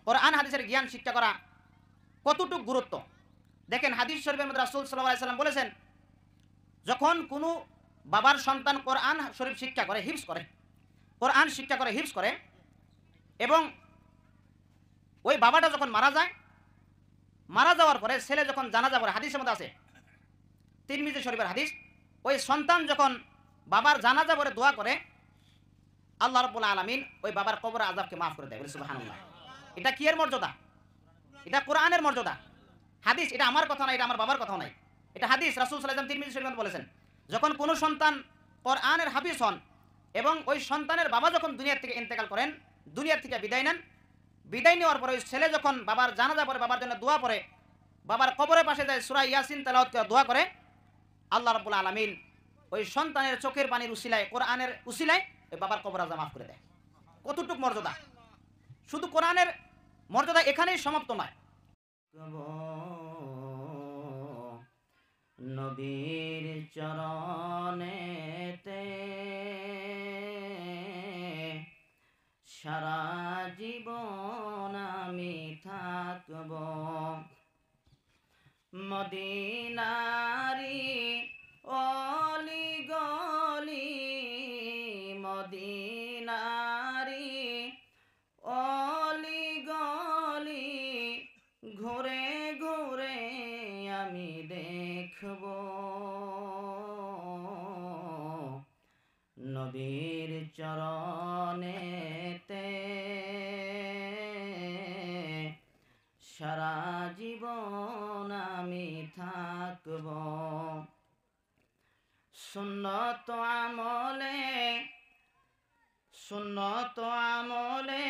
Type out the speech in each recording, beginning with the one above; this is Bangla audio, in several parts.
কোরআন হাদিসের জ্ঞান শিক্ষা করা কতটুকু গুরুত্ব দেখেন। হাদিস শরীফের মধ্যে রাসূল সাল্লাল্লাহু আলাইহি সাল্লাম বলেছেন, যখন কোনো বাবার সন্তান কোরআন শরীফ শিক্ষা করে, হিফজ করে, কোরআন শিক্ষা করে, হিফজ করে, এবং ওই বাবাটা যখন মারা যায়, মারা যাওয়ার পরে ছেলে যখন জানাজা পড়ে, হাদিসের মধ্যে আছে, তিরমিজি শরীফের হাদিস, ওই সন্তান যখন বাবার জানাজা পড়ে দোয়া করে, আল্লাহ রাব্বুল আলামিন ওই বাবার কবরের আযাবকে মাফ করে দেয়। বলে সুবহানাল্লাহ। এটা কি এর মর্যাদা? এটা কোরআনের মর্যাদা। হাদিস, এটা আমার কথা নয়, এটা আমার বাবার কথাও নাই, এটা হাদিস। রাসূল সাল্লাল্লাহু আলাইহি ওয়াসাল্লাম তিরমিজি শরীফে বলেছেন, যখন কোনো সন্তান কোরআনের হাফিজ হন এবং ওই সন্তানের বাবা যখন দুনিয়া থেকে ইন্তেকাল করেন, দুনিয়া থেকে বিদায় নেন, বিদায় নেওয়ার পরে ওই ছেলে যখন বাবার জানাজা পড়ে, বাবার জন্য দোয়া পড়ে, বাবার কবরের পাশে যায় সূরা ইয়াসিন তেলাওয়াত করে দোয়া করে, আল্লাহ রাব্বুল আলামিন ওই সন্তানের চোখের পানির উসিলায়, কোরআনের উসিলায় ওই বাবার কবর আযাব মাফ করে দেয়। কতটুক মর্যাদা! শুধু কোরআনের মর্যাদা এখানেই সমাপ্ত নয়। নবীর চরণেতে সারা জীবন আমি থাকব, মদিনারি অলি গলি, মদিনারি অলি গলি ঘুরে ঘুরে আমি দেখব, নবীর চরণেতে সারা জীবন আমি থাকব। সুন্নত আমলে, সুন্নত আমলে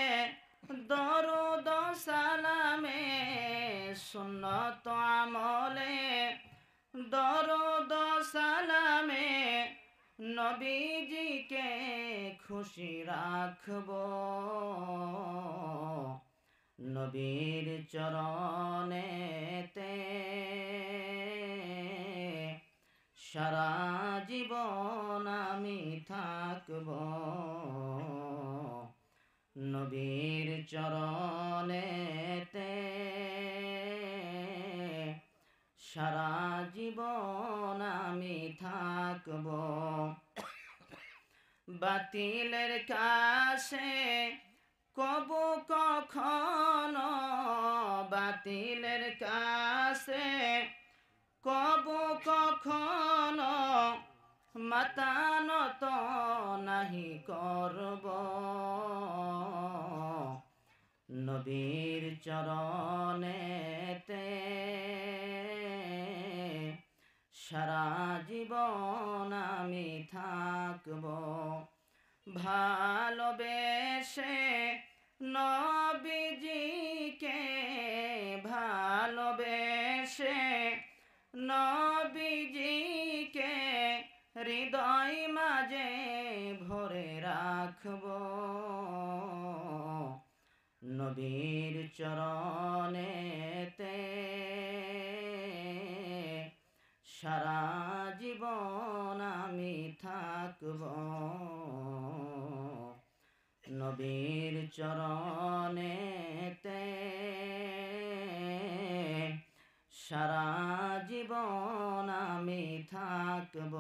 দরুদ সালামে, সুন্নত আমলে দরুদ সালামে নবীজিকে খুশি রাখব, নবীর চরণেতে সারা জীবন আমি থাকব, নবীর চরণেতে সারা জীবন আমি থাকব। বাতিলের কাছে কবু কখনো, বাতিলের কাছে কবু কখনো মাথা নত নাহি করব, নবীর চরণেতে সারা জীবন আমি থাকব। ভালোবেসে নবীজিকে, ভালোবেসে নবীজিকে হৃদয় মাঝে ভরে রাখব, নবীর চরণেতে সারা জীবন আমি থাকব, নবীর চরণেতে সারা জীবন আমি থাকব।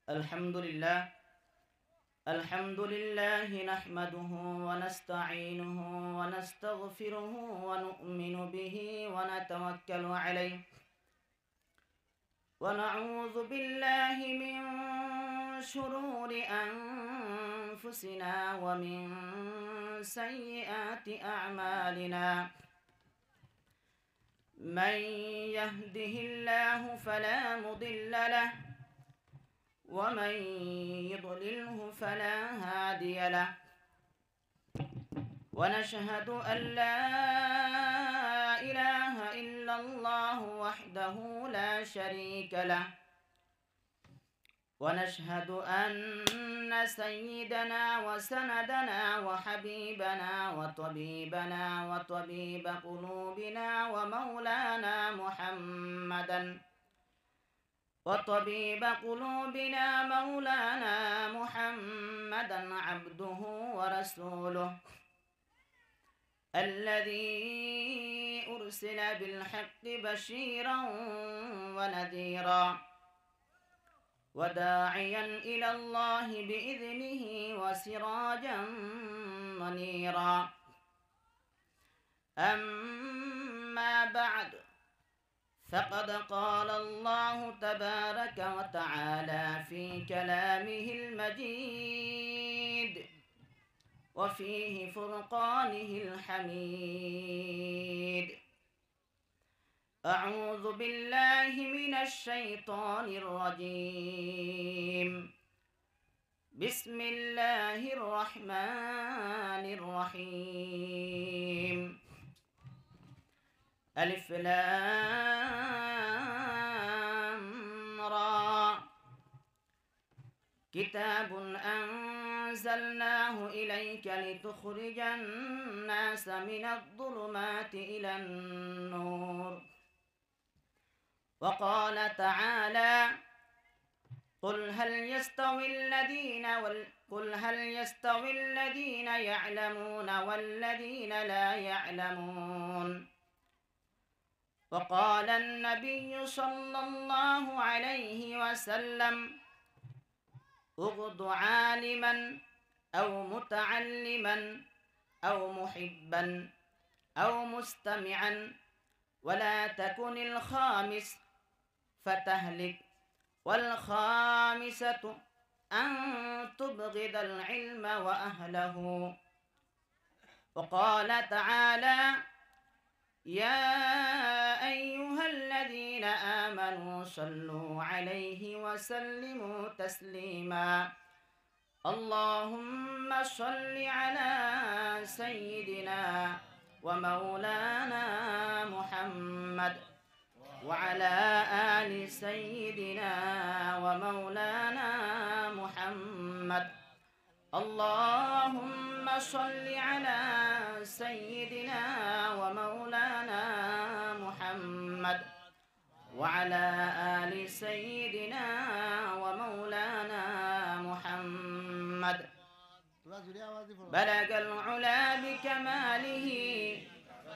আলহামদুলিল্লাহ, আলহামদুলিল্লাহি নাহমাদুহু ওয়া নাস্তাঈনুহু ওয়া নাস্তাগফিরুহু ওয়া নু'মিনু বিহি ওয়া নাতাওয়াক্কালু আলাইহি ওয়া নাউযু বিল্লাহি মিন শুরুরি আনফুসিনা ওয়া মিন সাইয়্যাতি আ'মালিনা। মান ইয়াহদিহিল্লাহু ফালা মুদিল্লা লাহু ومن يضلله فلا هادي له، ونشهد أن لا إله إلا الله وحده لا شريك له، ونشهد أن سيدنا وسندنا وحبيبنا وطبيبنا وطبيب قلوبنا ومولانا محمدا وطبيب قلوبنا مولانا محمدا عبده ورسوله الذي أرسل بالحق بشيرا ونذيرا وداعيا إلى الله بإذنه وسراجا منيرا أما بعد فقد قال الله تبارك وتعالى في كلامه المجيد وفيه فرقانه الحميد أعوذ بالله من الشيطان الرجيم بسم الله الرحمن الرحيم ألف لام را كتاب أنزلناه إليك لتخرج الناس من الظلمات إلى النور وقال تعالى قل هل يستوي الذين يعلمون والذين لا يعلمون وقال النبي صلى الله عليه وسلم اغض عالما أو متعلما أو محبا أو مستمعا ولا تكن الخامس فتهلك والخامسة أن تبغض العلم وأهله وقال تعالى يا أيها الذين آمنوا صلوا عليه وسلموا تسليما اللهم صل على سيدنا ومولانا محمد وعلى آل سيدنا ومولانا محمد اللهم صل على سيدنا ومولانا محمد وعلى آل سيدنا ومولانا محمد بلغ العلا بكماله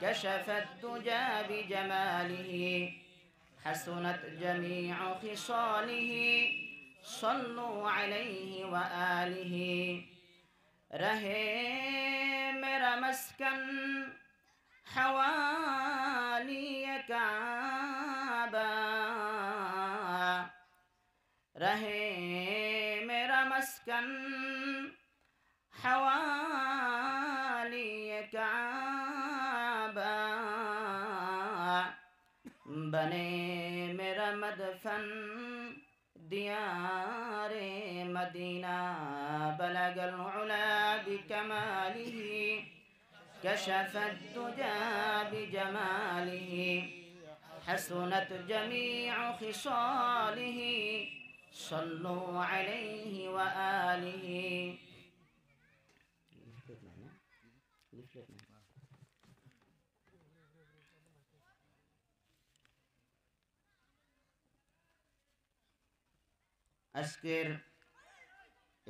كشف الدجى بجماله حسنت جميع خصاله صلوا عليه وآله رہے میرا مسکن حوالی کعبہ رہے میرا مسکن حوالی کعبہ بنے میرا مدفن ديار مدينة بلغ العلا بكماله كشف الدجى بجماله حسنت جميع خصاله صلوا عليه وآله আজকের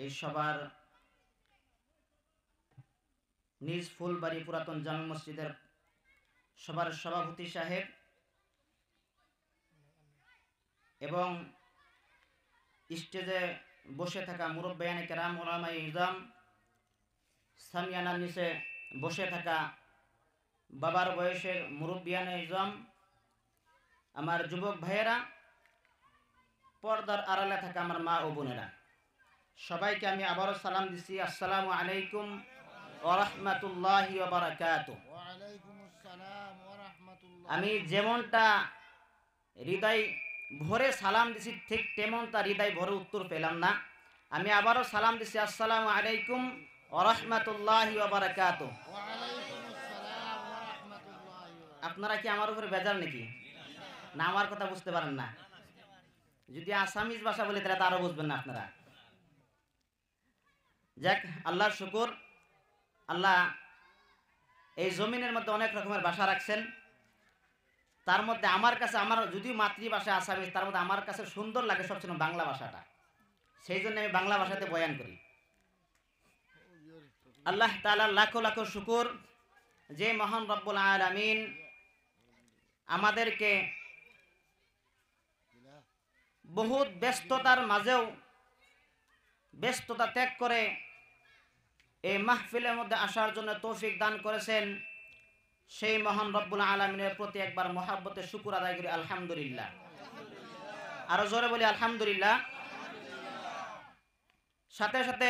এই সবার নিজ ফুলবাড়ি পুরাতন জামে মসজিদের সবার সভাপতি সাহেব এবং স্টেজে বসে থাকা মুরব্বিয়ানে কেরাম উলামায়ে ইজম সামিয়ানার নিচে বসে থাকা বাবার বয়সের মুরব্বিয়ানে ইজম আমার যুবক ভাইয়েরা পর্দার আড়ালে থাকা আমার মা ও বোনেরা সবাইকে আমি আবারও সালাম দিচ্ছি আসসালামু আলাইকুম ওয়া রাহমাতুল্লাহি ওয়া বারাকাতুহু। ওয়া আলাইকুমুস সালাম ওয়া রাহমাতুল্লাহ। আমি যেমনটা হৃদয় ভরে সালাম দিছি ঠিক তেমনটা হৃদয় ভরে উত্তর পেলাম না। আমি আবারও সালাম দিচ্ছি আসসালামু আলাইকুম ওয়া রাহমাতুল্লাহি ওয়া বারাকাতুহু। ওয়া আলাইকুমুস সালাম ওয়া রাহমাতুল্লাহি। আপনারা কি আমার উপরে বেজার নাকি না আমার কথা বুঝতে পারেন না? যদি আসামিজ ভাষা বলে তাহলে আরো বুঝবেন না আপনারা। যাক আল্লাহর শুকর, আল্লাহ এই জমিনের মধ্যে অনেক রকমের ভাষা রাখছেন। তার মধ্যে আমার কাছে, আমার যদিও মাতৃভাষা আসামিজ, তার মধ্যে আমার কাছে সুন্দর লাগে সবচেয়ে বাংলা ভাষাটা। সেই জন্য আমি বাংলা ভাষাতে বয়ান করি। আল্লাহ তাআলার লাখো লাখো শুকর যে মহান রব্বুল আলামিন আমাদেরকে বহুত ব্যস্ততার মাঝেও ব্যস্ততা ত্যাগ করে এই মাহফিলের মধ্যে আসার জন্য তৌফিক দান করেছেন। সেই মহান রব্বুল আলামিনের প্রতি একবার মহাব্বতে শুকর আদায় করি আলহামদুলিল্লাহ। আরো জোরে বলি আলহামদুলিল্লাহ। সাথে সাথে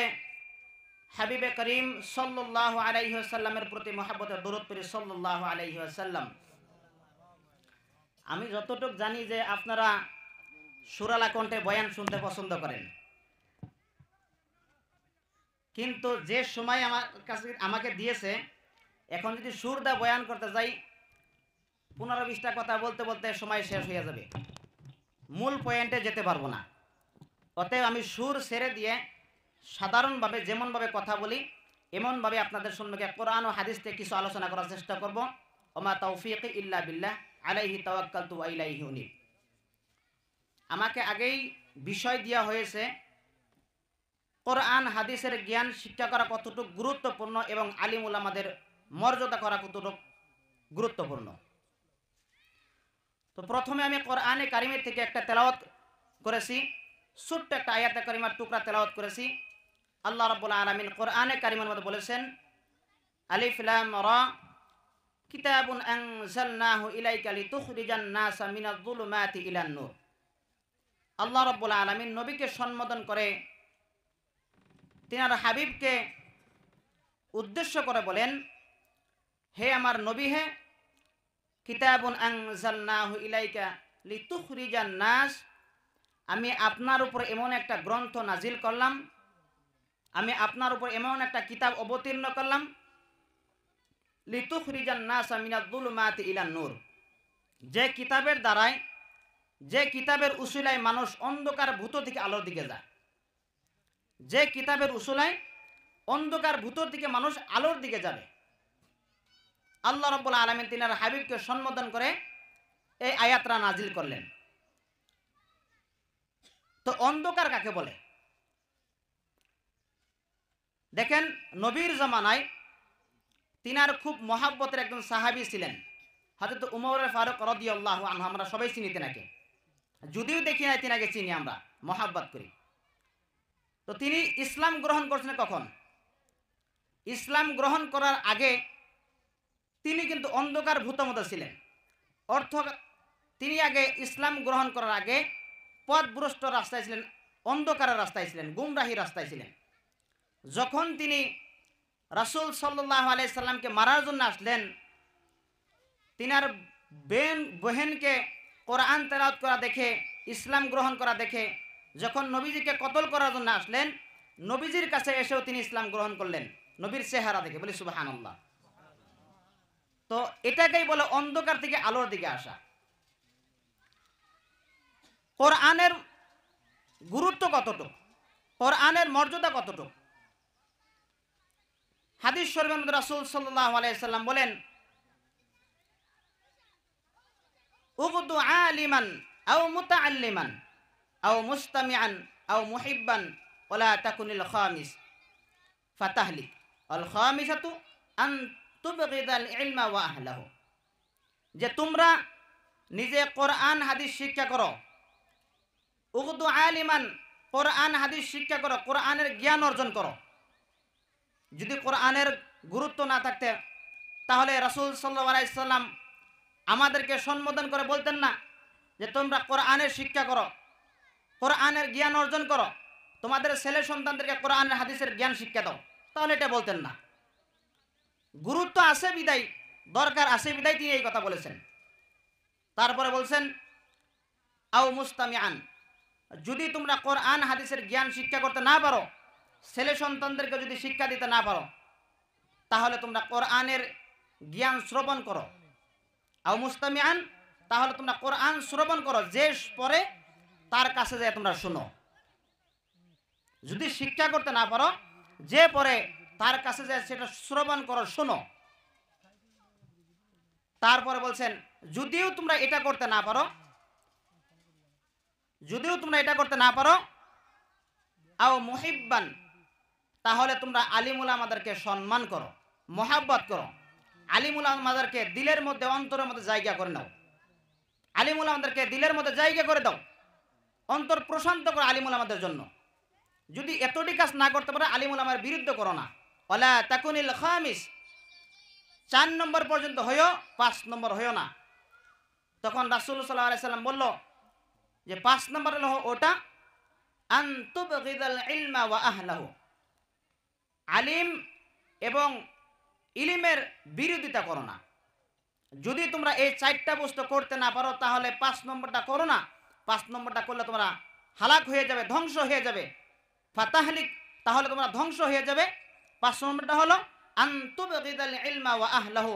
হাবিবে করিম সাল্লাল্লাহু আলাইহি ওয়াসাল্লামের প্রতি মহাব্বতে দরুদ পড়ি সাল্লাল্লাহু আলাইহি ওয়াসাল্লাম। আমি যতটুকু জানি যে আপনারা সুরালা কণ্ঠে বয়ান শুনতে পছন্দ করেন, কিন্তু যে সময় আমার কাছে আমাকে দিয়েছে, এখন যদি সুর দা বয়ান করতে যাই 15-20টা কথা বলতে বলতে সময় শেষ হয়ে যাবে, মূল পয়েন্টে যেতে পারবো না। অতএব আমি সুর ছেড়ে দিয়ে সাধারণভাবে যেমনভাবে কথা বলি এমনভাবে আপনাদের সম্মুখে কোরআন ও হাদিস থেকে কিছু আলোচনা করার চেষ্টা করব। ওমা তাওফীকি ইল্লা বিল্লাহ আলাইহি তাওয়াক্কালতু ওয়া ইলাইহি উনীব। আমাকে আগেই বিষয় দেওয়া হয়েছে কোরআন হাদিসের জ্ঞান শিক্ষা করা কতটুকু গুরুত্বপূর্ণ এবং আলিম উলামাদের মর্যাদা করা কতটুকু গুরুত্বপূর্ণ। তো প্রথমে আমি কোরআনে কারিমের থেকে একটা তেলাওয়াত করেছি, ছোট্ট একটা আয়াতে কারিমার টুকরা তেলাওয়াত করেছি। আল্লাহ রাব্বুল আলামিন কোরআনে কারিমের মধ্যে বলেছেন, আলিফ লাম রা কিতাবুন আনজালনাহু ইলাইকা লিতুখরিজান নাসা মিনাজ যুলুমাতি ইলান নূর। আল্লাহ রাব্বুল আলামিন নবীকে সম্বোধন করে তিনার হাবিবকে উদ্দেশ্য করে বলেন, হে আমার নবী, হে কিতাবুন আনজালনাহু ইলাইকা লিতুখরিজান নাস, আমি আপনার উপর এমন একটা গ্রন্থ নাজিল করলাম, আমি আপনার উপর এমন একটা কিতাব অবতীর্ণ করলাম, লিতুখরিজান নাসা মিনাজ যুলুমাতি ইলান নূর, যে কিতাবের দ্বারায়, যে কিতাবের উসিলায় মানুষ অন্ধকার ভূত থেকে আলোর দিকে যায়, যে কিতাবের উসিলায় অন্ধকার ভূতর দিকে মানুষ আলোর দিকে যাবে। আল্লাহ রাব্বুল আলামিন তিনার হাবিবকে সম্বোধন করে এই আয়াতরা নাজিল করলেন। তো অন্ধকার কাকে বলে? দেখেন, নবীর জামানায় তিনার খুব মহাব্বতের একজন সাহাবী ছিলেন হযরত উমর ফারুক রাদিয়াল্লাহু আনহু। আমরা সবাই চিনি তিনাকে, যদিও দেখি না তিনাকে চিনি, আমরা মহাব্বত করি। তো তিনি ইসলাম গ্রহণ করছেন কখন? ইসলাম গ্রহণ করার আগে তিনি কিন্তু অন্ধকার ভূতের মধ্যে ছিলেন। অর্থাৎ তিনি আগে ইসলাম গ্রহণ করার আগে পথভ্রষ্ট রাস্তায় ছিলেন, অন্ধকারের রাস্তায় ছিলেন, গুমরাহি রাস্তায় ছিলেন। যখন তিনি রাসূল সাল্লাল্লাহু আলাইহি সাল্লামকে মারার জন্য আসলেন, তিনার বহেনকে কোরআন তেলাওয়াত করা দেখে, ইসলাম গ্রহণ করা দেখে যখন নবীজিকে কতল করার জন্য আসলেন, নবীজির কাছে এসেও তিনি ইসলাম গ্রহণ করলেন নবীর চেহারা দেখে। বলি সুবহানাল্লাহ। তো এটাকেই বলে অন্ধকার থেকে আলোর দিকে আসা। কোরআনের গুরুত্ব কতটুকু, কোরআনের মর্যাদা কতটুকু? হাদিস শরীফের মধ্যে রাসূল সাল্লাল্লাহু আলাইহি সাল্লাম বলেন, উগদু আলিমান আও মুতাআল্লিমান আও মুস্তামিআন আও মুহিব্বান ওয়ালা তাকুনিল খামিস ফাতাহলিক আল খামিসাতু আন তুবগিদাল ইলমা ওয়া আহলাহু। যে তোমরা নিজে কোরআন হাদিস শিক্ষা করো, উগদু আলিমান, কোরআন হাদিস শিক্ষা করো, কোরআনের জ্ঞান অর্জন করো। যদি কোরআনের গুরুত্ব না থাকতে তাহলে রাসূল সাল্লাল্লাহু আলাইহি সাল্লাম আমাদেরকে সম্বোধন করে বলতেন না যে তোমরা কোরআনের শিক্ষা করো, কোরআনের জ্ঞান অর্জন করো, তোমাদের ছেলে সন্তানদেরকে কোরআনের হাদিসের জ্ঞান শিক্ষা দাও, তাহলে এটা বলতেন না। গুরুত্ব আছে বিদায়, দরকার আছে বিদায় তিনি এই কথা বলেছেন। তারপরে বলছেন আও মুস্তামিআন, যদি তোমরা কোরআন হাদিসের জ্ঞান শিক্ষা করতে না পারো, ছেলে সন্তানদেরকে যদি শিক্ষা দিতে না পারো, তাহলে তোমরা কোরআনের জ্ঞান শ্রবণ করো। আও মুস্তামিআন, তাহলে তোমরা কোরআন শ্রবণ করো, যে পরে তার কাছে যায় তোমরা শোনো। যদি শিক্ষা করতে না পারো, যে পরে তার কাছে যায় সেটা শ্রবণ করো, শোনো। তারপরে বলছেন যদিও তোমরা এটা করতে না পারো, আও মুহিব্বান, তাহলে তোমরা আলিমুল আমাদেরকে সম্মান করো, মহাব্বত করো, আলিমুল আমাদেরকে দিলের মধ্যে অন্তরের মধ্যে জায়গা করে নাও, আলিমুল আমাদেরকে দিলের মধ্যে জায়গা করে দাও, অন্তর প্রশান্ত করো আলিমুল আমাদের জন্য। যদি এতটি কাজ না করতে পারো আলিমুল আমার বিরুদ্ধে করো না। ওয়ালা তাকুনিল খামিস, 4 নম্বর পর্যন্ত হইও, 5 নম্বর হইও না। তখন রাসূলুল্লাহ সাল্লাল্লাহু আলাইহি সাল্লাম বলল যে 5 নম্বর হলো ওটা আনতুবগিদাল ইলমা ওয়া আহলাহু, আলিম এবং ইলিমের বিরোধিতা করো না। যদি তোমরা এই 4টা বস্তু করতে না পারো তাহলে 5 নম্বরটা করো না। 5 নম্বরটা করলে তোমরা হালাক হয়ে যাবে, ধ্বংস হয়ে যাবে, ফাতাহলিক, তাহলে তোমরা ধ্বংস হয়ে যাবে। 5 নম্বরটা হলো আনতুবগিদাল ইলমা ওয়া আহলাহু,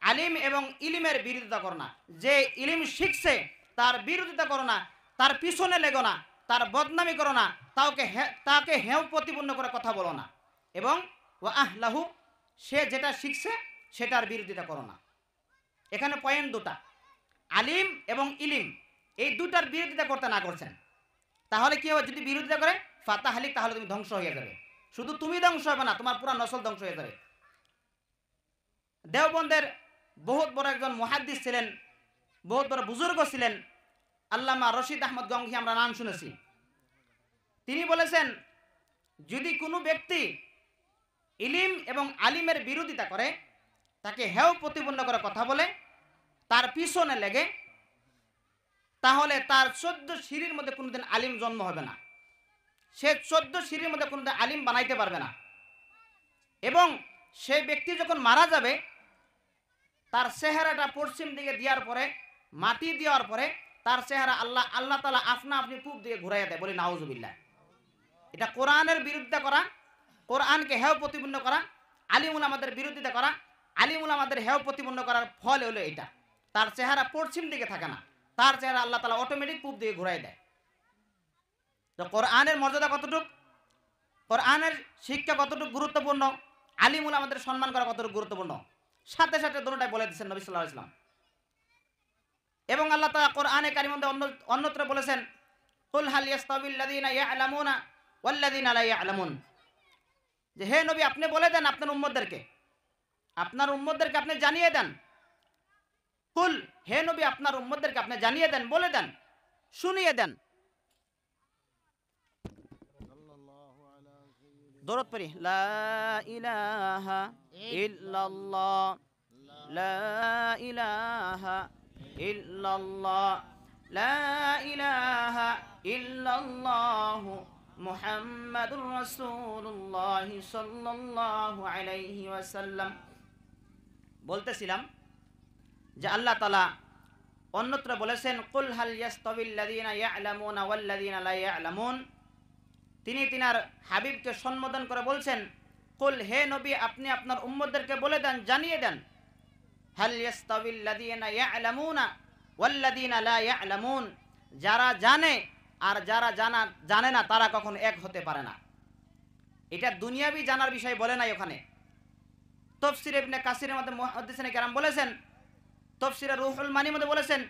আলিম এবং ইলিমের বিরোধিতা করো না। যে ইলিম শিখছে তার বিরোধিতা করো না, তার পিছনে লেগো না, তার বদনামি করো না, তাকে হেয় প্রতিপন্ন করে কথা বলো না। এবং ওয়া আহলাহু, সে যেটা শিখছে সেটার বিরোধিতা করো না। এখানে পয়েন্ট দুটা, আলিম এবং ইলিম, এই দুটার বিরোধিতা করতে না করছেন। তাহলে কি হবে? যদি বিরোধিতা করে ফাতাহলিক, তাহলে তুমি ধ্বংস হয়ে যাবে। শুধু তুমি ধ্বংস হবে না, তোমার পুরা নসল ধ্বংস হয়ে যাবে। দেওবন্দের বহুত বড় একজন মুহাদ্দিস ছিলেন, বহুত বড় বুজুর্গ ছিলেন, আল্লামা রশিদ আহমদ গঙ্গি, আমরা নাম শুনেছি। তিনি বলেছেন যদি কোনো ব্যক্তি ইলিম এবং আলিমের বিরোধিতা করে, তাকে হেয় প্রতিপন্ন করে কথা বলে, তার পিছনে লেগে, তাহলে তার 14 সিঁড়ির মধ্যে কোনোদিন আলিম জন্ম হবে না। সে 14 সিঁড়ির মধ্যে কোনোদিন আলিম বানাইতে পারবে না। এবং সেই ব্যক্তি যখন মারা যাবে, তার চেহারাটা পশ্চিম দিকে দেওয়ার পরে, মাটি দেওয়ার পরে, তার চেহারা আল্লাহ তাআলা আপনা আপনি পূব দিয়ে ঘুরাইয়া দেয়। বলি নাউজুবিল্লাহ। এটা কোরআনের বিরুদ্ধে করা, কোরআনকে হেয় প্রতিপন্ন করা, আলিমুল আমাদের বিরোধিতা করা, আলিমুল আমাদের হেয় প্রতিপন্ন করার ফল হলো এটা। তার চেহারা পশ্চিম দিকে থাকে না, তার চেহারা আল্লাহ তাআলা অটোমেটিক পূব দিকে ঘুরাই দেয়। তো কোরআনের মর্যাদা কতটুকু, কোরআনের শিক্ষা কতটুকু গুরুত্বপূর্ণ, আলিমুল আমাদের সম্মান করা কতটুকু গুরুত্বপূর্ণ, সাথে সাথে দুটোটাই বলে দিচ্ছেন নবী সাল্লাল্লাহু আলাইহি ওয়াসাল্লাম। এবং আল্লাহ তাআলা কোরআনে কারিমের মধ্যে অন্যত্র বলেছেন কুল হাল ইয়াস্তাবিল লাযিনা ইয়ালামুনা ওয়াল লাযিনা লা ইয়ালামুন, যে হে নবী আপনি বলে দেন আপনার উম্মতদেরকে আপনি জানিয়ে দেন। কুল, হে নবী আপনার উম্মতদেরকে আপনি জানিয়ে দেন, বলে দেন, শুনিয়ে দেন। দরুদ পড়ি, লা ইলাহা ইল্লাল্লাহ, লা ইলাহা ইল্লাল্লাহ, লা ইলাহা ইল্লাল্লাহ মুহাম্মাদুর রাসূলুল্লাহ সাল্লাল্লাহু আলাইহি ওয়াসাল্লাম। বলতেছিলাম যে আল্লাহ তাআলা অন্যত্র বলেছেন কুল হাল ইয়াস্তাবিল লাযিনা ইয়ালামুনা ওয়াল লাযিনা লা ইয়ালামুন। তিনি তিনার হাবিবকে সম্বোধন করে বলছেন কুল, হে নবী আপনি আপনার উম্মতদেরকে বলে দেন, জানিয়ে দেন, হাল ইয়াস্তাবিল লাযিনা ইয়ালামুনা ওয়াল লাযিনা লা ইয়ালামুন, যারা জানে আর যারা জানে না তারা কখনো এক হতে পারে না। এটা দুনিয়াবি জানার বিষয় বলে নাই। ওখানে তাফসীর ইবনে কাসিরের মধ্যে মুহাদ্দিসিনে কেরাম বলেছেন, তাফসীরে রুহুল মানির মধ্যে বলেছেন,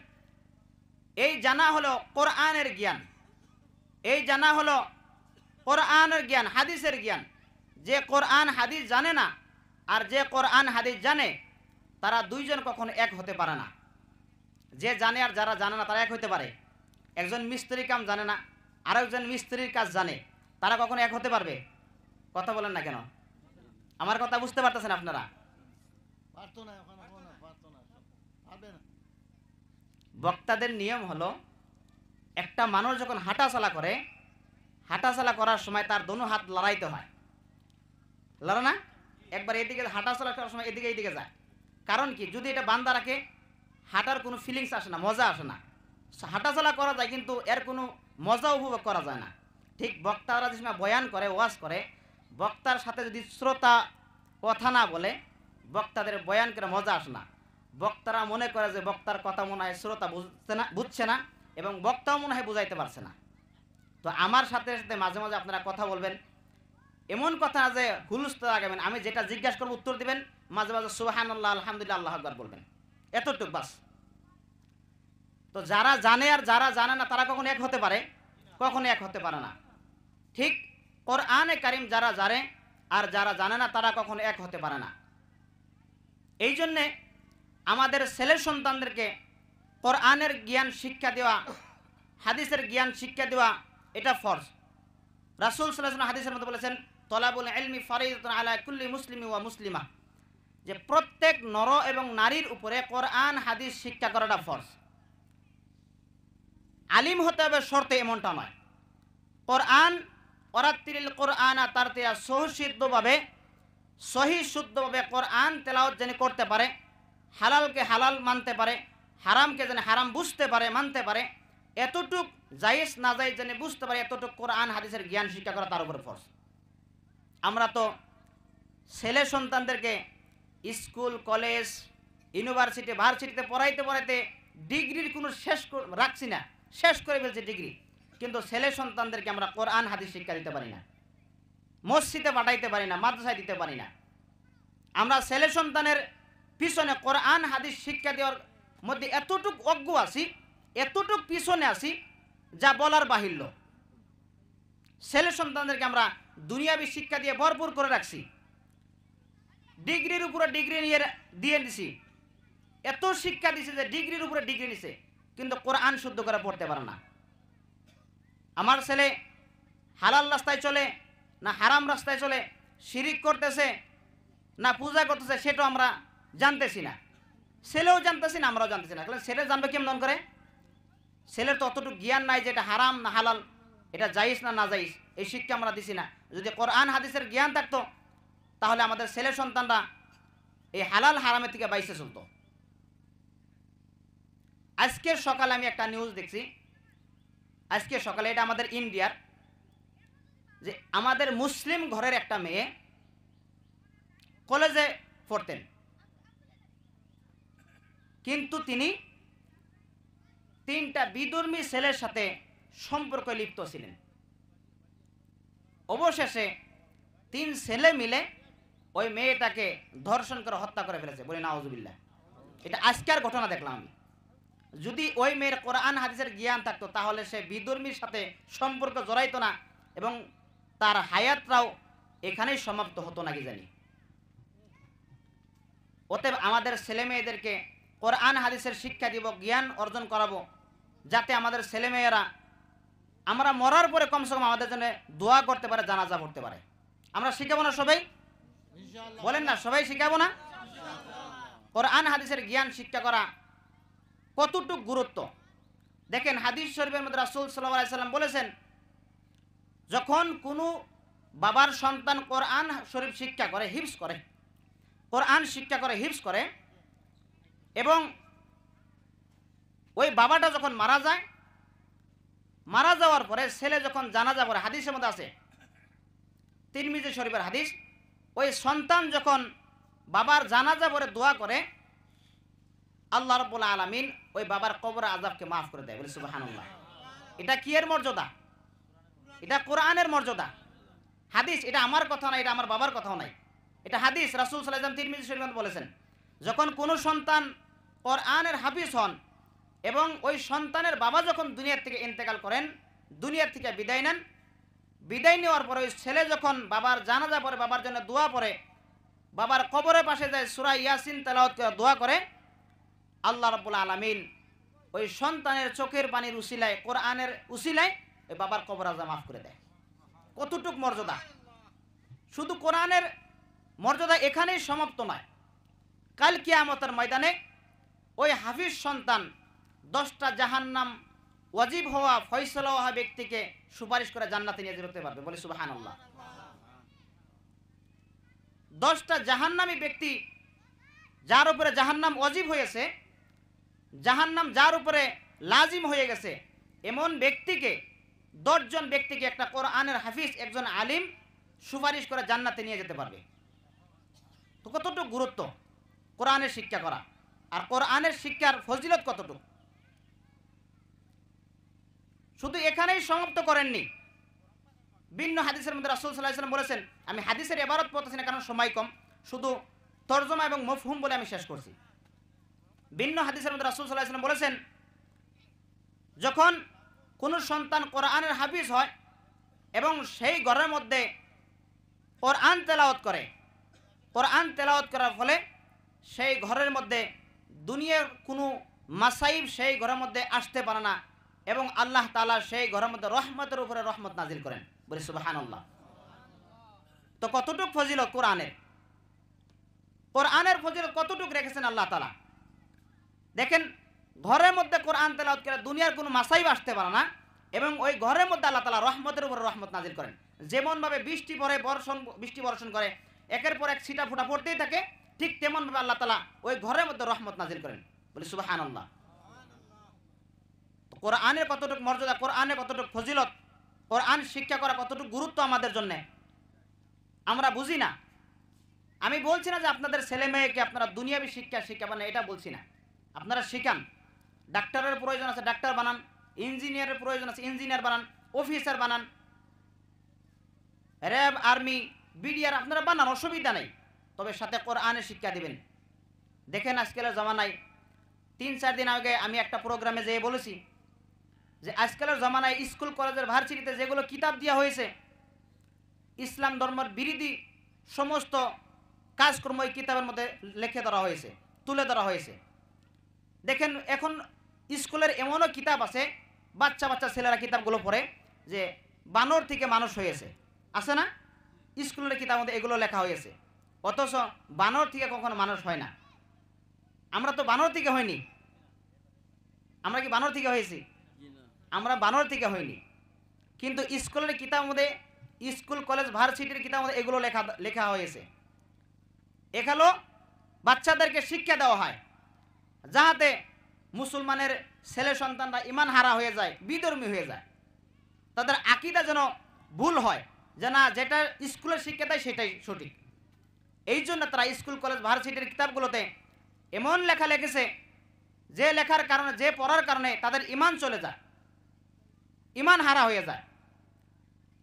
এই জানা হলো কোরআনের জ্ঞান, এই জানা হলো কোরআনের জ্ঞান, হাদিসের জ্ঞান। যে কোরআন হাদিস জানে না আর যে কোরআন হাদিস জানে, তারা দুইজন কখনো এক হতে পারে না। যে জানে আর যারা জানে না তারা এক হতে পারে। একজন মিস্ত্রির কাম জানে না আর একজন মিস্ত্রির কাজ জানে, তারা কখনো এক হতে পারবে? কথা বলেন না কেন? আমার কথা বুঝতে পারতেছেন আপনারা? বক্তাদের নিয়ম হলো, একটা মানুষ যখন হাঁটাচলা করে, হাঁটাচলা করার সময় তার দোনো হাত লড়াইতে হয়, লড়ে না? একবার এদিকে হাঁটাচলা করার সময় এদিকে এইদিকে যায়। কারণ কি? যদি এটা বান্ধা রাখে, হাঁটার কোনো ফিলিংস আসে না, মজা আসে না। হাঁটাচলা করা যায় কিন্তু এর কোনো মজা উপভোগ করা যায় না। ঠিক বক্তারা যে সময় বয়ান করে, ওয়াজ করে, বক্তার সাথে যদি শ্রোতা কথা না বলে, বক্তাদের বয়ান করে মজা আসে না। বক্তারা মনে করে যে বক্তার কথা মনে হয় শ্রোতা বুঝছে না এবং বক্তাও মনে হয় বুঝাইতে পারছে না। তো আমার সাথে সাথে মাঝে মাঝে আপনারা কথা বলবেন, এমন কথা যে হুলস্থ লাগাবেন, আমি যেটা জিজ্ঞাসা করবো উত্তর দিবেন, মাঝে মাঝে সুবহানাল্লাহ, আলহামদুলিল্লাহ, আল্লাহু আকবার বলবেন। এতটুক বাস। তো যারা জানে আর যারা জানে না তারা কখনো এক হতে পারে? কখনো এক হতে পারে না। ঠিক কোরআনে কারিম যারা জানে আর যারা জানে না তারা কখনো এক হতে পারে না। এই জন্যে আমাদের ছেলে সন্তানদেরকে কোরআনের জ্ঞান শিক্ষা দেওয়া, হাদিসের জ্ঞান শিক্ষা দেওয়া এটা ফরজ। রাসূল সাল্লাল্লাহু আলাইহি ওয়াসাল্লাম হাদিসের মধ্যে বলেছেন, তলাবুল ইলমি ফারিদাতুন আলা কুল্লি মুসলিমি ওয়া মুসলিমা, যে প্রত্যেক নর এবং নারীর উপরে কোরআন হাদিস শিক্ষা করাটা ফরজ। আলিম হতে হবে শর্তে এমনটা নয়। কোরআন ওরাত্তিলিল কোরআনা তারতিয়া সহি শুদ্ধভাবে কোরআন তেলাওয়াত যেন করতে পারে, হালালকে হালাল মানতে পারে, হারামকে যেন হারাম বুঝতে পারে, মানতে পারে, এতটুক জায়েজ না জায়েজ যেন বুঝতে পারে, এতটুক কোরআন হাদিসের জ্ঞান শিক্ষা করা তার উপর ফরজ। আমরা তো ছেলে সন্তানদেরকে স্কুল, কলেজ, ইউনিভার্সিটি, ভার্সিটিতে পড়াইতে ডিগ্রির কোনো শেষ রাখছি না, শেষ করে ফেলছে ডিগ্রি, কিন্তু ছেলে সন্তানদেরকে আমরা কোরআন হাদিস শিক্ষা দিতে পারি না, মসজিদে পাঠাইতে পারি না, মাদ্রাসায় দিতে পারি না। আমরা ছেলে সন্তানের পিছনে কোরআন হাদিস শিক্ষা দেওয়ার মধ্যে এতটুক অজ্ঞ আছি, এতটুক পিছনে আছি যা বলার বাহিল্য। ছেলে সন্তানদেরকে আমরা দুনিয়াবী শিক্ষা দিয়ে ভরপুর করে রাখছি, ডিগ্রির উপরে ডিগ্রি দিয়ে দিছি, এত শিক্ষা দিছে যে ডিগ্রির উপরে ডিগ্রি নিছে, কিন্তু কোরআন শুদ্ধ করে পড়তে পারে না। আমার ছেলে হালাল রাস্তায় চলে না হারাম রাস্তায় চলে, শিরিক করতেছে না পূজা করতেছে, সেটাও আমরা জানতেছি না। ছেলেও জানতেছি না, আমরাও জানতেছি না। তাহলে ছেলে জানবে কেমন করে? ছেলের তো অতটুকু জ্ঞান নাই যে এটা হারাম না হালাল, এটা জায়েজ না না জায়েজ, এই শিক্ষা আমরা দিছি না। যদি কোরআন হাদিসের জ্ঞান থাকতো তাহলে আমাদের ছেলে সন্তানরা এই হালাল হারামের থেকে বাইসে চলতো। আজকের সকালে আমি একটা নিউজ দেখছি, আজকে সকালে, এটা আমাদের ইন্ডিয়ার, যে আমাদের মুসলিম ঘরের একটা মেয়ে কলেজে পড়তেন, কিন্তু তিনি 3টা বিধর্মী ছেলের সাথে সম্পর্কে লিপ্ত ছিলেন। অবশেষে 3 ছেলে মিলে ওই মেয়েটাকে ধর্ষণ করে হত্যা করে ফেলেছে। বলি নাউজুবিল্লাহ। এটা আজকের ঘটনা দেখলাম আমি। যদি ওই মেয়ের কোরআন হাদিসের জ্ঞান থাকতো তাহলে সে বিধর্মীর সাথে সম্পর্ক জড়াইতো না এবং তার হায়াতটাও এখানেই সমাপ্ত হতো নাকি জানি। অতএব আমাদের ছেলে মেয়েদেরকে কোরআন হাদিসের শিক্ষা দিব, জ্ঞান অর্জন করাবো, যাতে আমাদের ছেলে মেয়েরা আমরা মরার পরে কমসে কম আমাদের জন্য দোয়া করতে পারে, জানাজা পড়তে পারে। আমরা শিখাবো না সবাই? বলেন না, সবাই শিখাবো না? কোরআন হাদিসের জ্ঞান শিক্ষা করা কতটুক গুরুত্ব দেখেন। হাদিস শরীফের মধ্যে রাসূল সাল্লাল্লাহু আলাইহি সাল্লাম বলেছেন, যখন কোনো বাবার সন্তান কোরআন শরীফ শিক্ষা করে, হিফজ করে, কোরআন শিক্ষা করে, হিফজ করে, এবং ওই বাবাটা যখন মারা যায়, মারা যাওয়ার পরে ছেলে যখন জানাজা পড়ে, হাদিসের মধ্যে আছে, তিরমিজি শরীফের হাদিস, ওই সন্তান যখন বাবার জানাজা পড়ে দোয়া করে, আল্লাহ রাব্বুল আলামিন ওই বাবার কবর আযাবকে মাফ করে দেয়। বলে সুবহানাল্লাহ। এটা কি এর মর্যাদা? এটা কোরআনের মর্যাদা। হাদিস, এটা আমার কথা নয়, এটা আমার বাবার কথাও নাই, এটা হাদিস। রাসূল সাল্লাল্লাহু আলাইহি ওয়াসাল্লাম তিরমিজি শরীফে বলেছেন, যখন কোনো সন্তান কোরআনের হাফিজ হন এবং ওই সন্তানের বাবা যখন দুনিয়ার থেকে ইন্তেকাল করেন, দুনিয়ার থেকে বিদায় নেন, বিদায় নেওয়ার পরে ওই ছেলে যখন বাবার জানাজা পড়ে, বাবার জন্য দোয়া পড়ে, বাবার কবরের পাশে যায় সূরা ইয়াসিন তেলাওয়াত করে দোয়া করে, আল্লাহ রাব্বুল আলামিন ওই সন্তানের চোখের পানির উসিলায়, কোরআনের উসিলায় ওই বাবার কবর আযাব মাফ করে দেয়। কতটুক মর্যাদা! শুধু কোরআনের মর্যাদা এখানেই সমাপ্ত নয়, কাল কিয়ামতের ময়দানে ওই হাফিজ সন্তান 10টা জাহান্নাম ওয়াজিব হওয়া, ফয়সালা হওয়া ব্যক্তিকে সুপারিশ করে জান্নাতে নিয়ে যেতে পারবে। বলে সুবহানাল্লাহ। 10টা জাহান্নামী ব্যক্তি, যার উপরে জাহান্নাম ওয়াজিব হয়েছে, জাহান্নাম যার উপরে লাজিম হয়ে গেছে, এমন ব্যক্তিকে, 10 জন ব্যক্তিকে একটা কোরআনের হাফিজ, একজন আলিম সুপারিশ করে জান্নাতে নিয়ে যেতে পারবে। তো কতটুকু গুরুত্ব কোরআনের শিক্ষা করা, আর কোরআনের শিক্ষার ফজিলত কতটুকু! শুধু এখানেই সমাপ্ত করেননি, ভিন্ন হাদিসের মধ্যে রাসূল সাল্লাল্লাহু আলাইহি ওয়াসাল্লাম বলেছেন, আমি হাদিসের ইবারত পড়তেছি না কারণ সময় কম, শুধু তরজমা এবং মফহুম বলে আমি শেষ করছি। ভিন্ন হাদিসের মধ্যে রাসূল সাল্লাল্লাহু আলাইহি ওয়াসাল্লাম বলেছেন, যখন কোনো সন্তান কোরআনের হাফিজ হয় এবং সেই ঘরের মধ্যে কোরআন তেলাওয়াত করে, কোরআন তেলাওয়াত করার ফলে সেই ঘরের মধ্যে দুনিয়ার কোনো মাসাইব সেই ঘরের মধ্যে আসতে পারে না এবং আল্লাহ তাআলা সেই ঘরের মধ্যে রহমতের উপরে রহমত নাজিল করেন। বলি সুবহানাল্লাহ। তো কতটুক ফজিলত কোরআনের, কোরআনের ফজিলত কতটুক রেখেছেন আল্লাহ তাআলা। দেখেন, ঘরের মধ্যে কোরআন তেলাওয়াত করে দুনিয়ার কোনো মাসাইব আসতে পারে না এবং ওই ঘরের মধ্যে আল্লাহ তাআলা রহমতের উপরে রহমত নাজিল করেন। যেমনভাবে বৃষ্টি বর্ষণ করে একের পর এক ছিটা ফোঁটা পড়তেই থাকে, ঠিক তেমনভাবে আল্লাহ তাআলা ওই ঘরের মধ্যে রহমত নাজিল করেন। বলি সুবহানাল্লাহ। কোরআনের কতটুকু মর্যাদা, কোরআনের কতটুকু ফজিলত, কোরআন শিক্ষা করা কতটুকু গুরুত্ব আমাদের জন্য আমরা বুঝি না। আমি বলছি না যে আপনাদের ছেলে মেয়েকে আপনারা দুনিয়াবি শিক্ষা শিখাবেন, এটা বলছি না। আপনারা শিখান, ডাক্তারের প্রয়োজন আছে ডাক্তার বানান, ইঞ্জিনিয়ারের প্রয়োজন আছে ইঞ্জিনিয়ার বানান, অফিসার বানান, র্যাব, আর্মি, বিডিআর আপনারা বানান, অসুবিধা নেই। তবে সাথে কোরআনের শিক্ষা দিবেন। দেখেন আজকালের জমানায় 3-4 দিন আগে আমি একটা প্রোগ্রামে যেয়ে বলেছি যে আজকালের জমানায় স্কুল কলেজের ভার্সিটিতে যেগুলো কিতাব দেওয়া হয়েছে, ইসলাম ধর্মের বিরোধী সমস্ত কাজকর্ম এই কিতাবের মধ্যে লিখে ধরা হয়েছে, তুলে ধরা হয়েছে। দেখেন এখন স্কুলের এমনও কিতাব আছে, বাচ্চা বাচ্চা ছেলেরা কিতাবগুলো পড়ে যে বানর থেকে মানুষ হয়েছে, আছে না? স্কুলের কিতাবের মধ্যে এগুলো লেখা হয়েছে, অথচ বানর থেকে কখনো মানুষ হয় না। আমরা তো বানর থেকে হয়নি। আমরা কি বানর থেকে হয়েছি? আমরা বানর থেকে হয়নি। কিন্তু স্কুলের কিতাবের মধ্যে, স্কুল কলেজ ভার্সিটির কিতাবের মধ্যে এগুলো লেখা হয়েছে। এখানে বাচ্চাদেরকে শিক্ষা দেওয়া হয় যাহাতে মুসলমানের ছেলে সন্তানরা ইমান হারা হয়ে যায়, বিধর্মী হয়ে যায়, তাদের আকীদা যেন ভুল হয়, যে না যেটা স্কুলের শিক্ষা দেয় সেটাই সঠিক। এই জন্য তারা স্কুল কলেজ ভার্সিটির কিতাবগুলোতে এমন লেখা লিখেছে যে লেখার কারণে, যে পড়ার কারণে তাদের ইমান চলে যায়, ইমান হারা হয়ে যায়।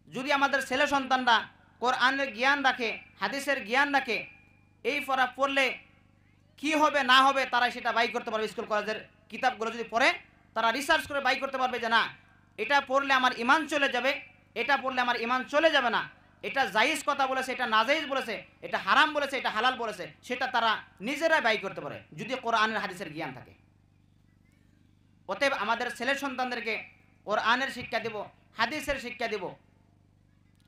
যদি আমাদের ছেলে সন্তানরা কোরআনের জ্ঞান রাখে, হাদিসের জ্ঞান রাখে, এই পড়া পড়লে কি হবে না হবে তারা সেটা বাই করতে পারবে। স্কুল কলেজের কিতাবগুলো যদি পড়ে তারা রিসার্চ করে বাই করতে পারবে যে না এটা পড়লে আমার ইমান চলে যাবে, এটা পড়লে আমার ইমান চলে যাবে না, এটা জায়েজ কথা বলেছে, এটা নাজায়েজ বলেছে, এটা হারাম বলেছে, এটা হালাল বলেছে, সেটা তারা নিজেরাই বাই করতে পারে যদি কোরআনের হাদিসের জ্ঞান থাকে। অতএব আমাদের ছেলে সন্তানদেরকে কোরআনের শিক্ষা দেব, হাদিসের শিক্ষা দেব।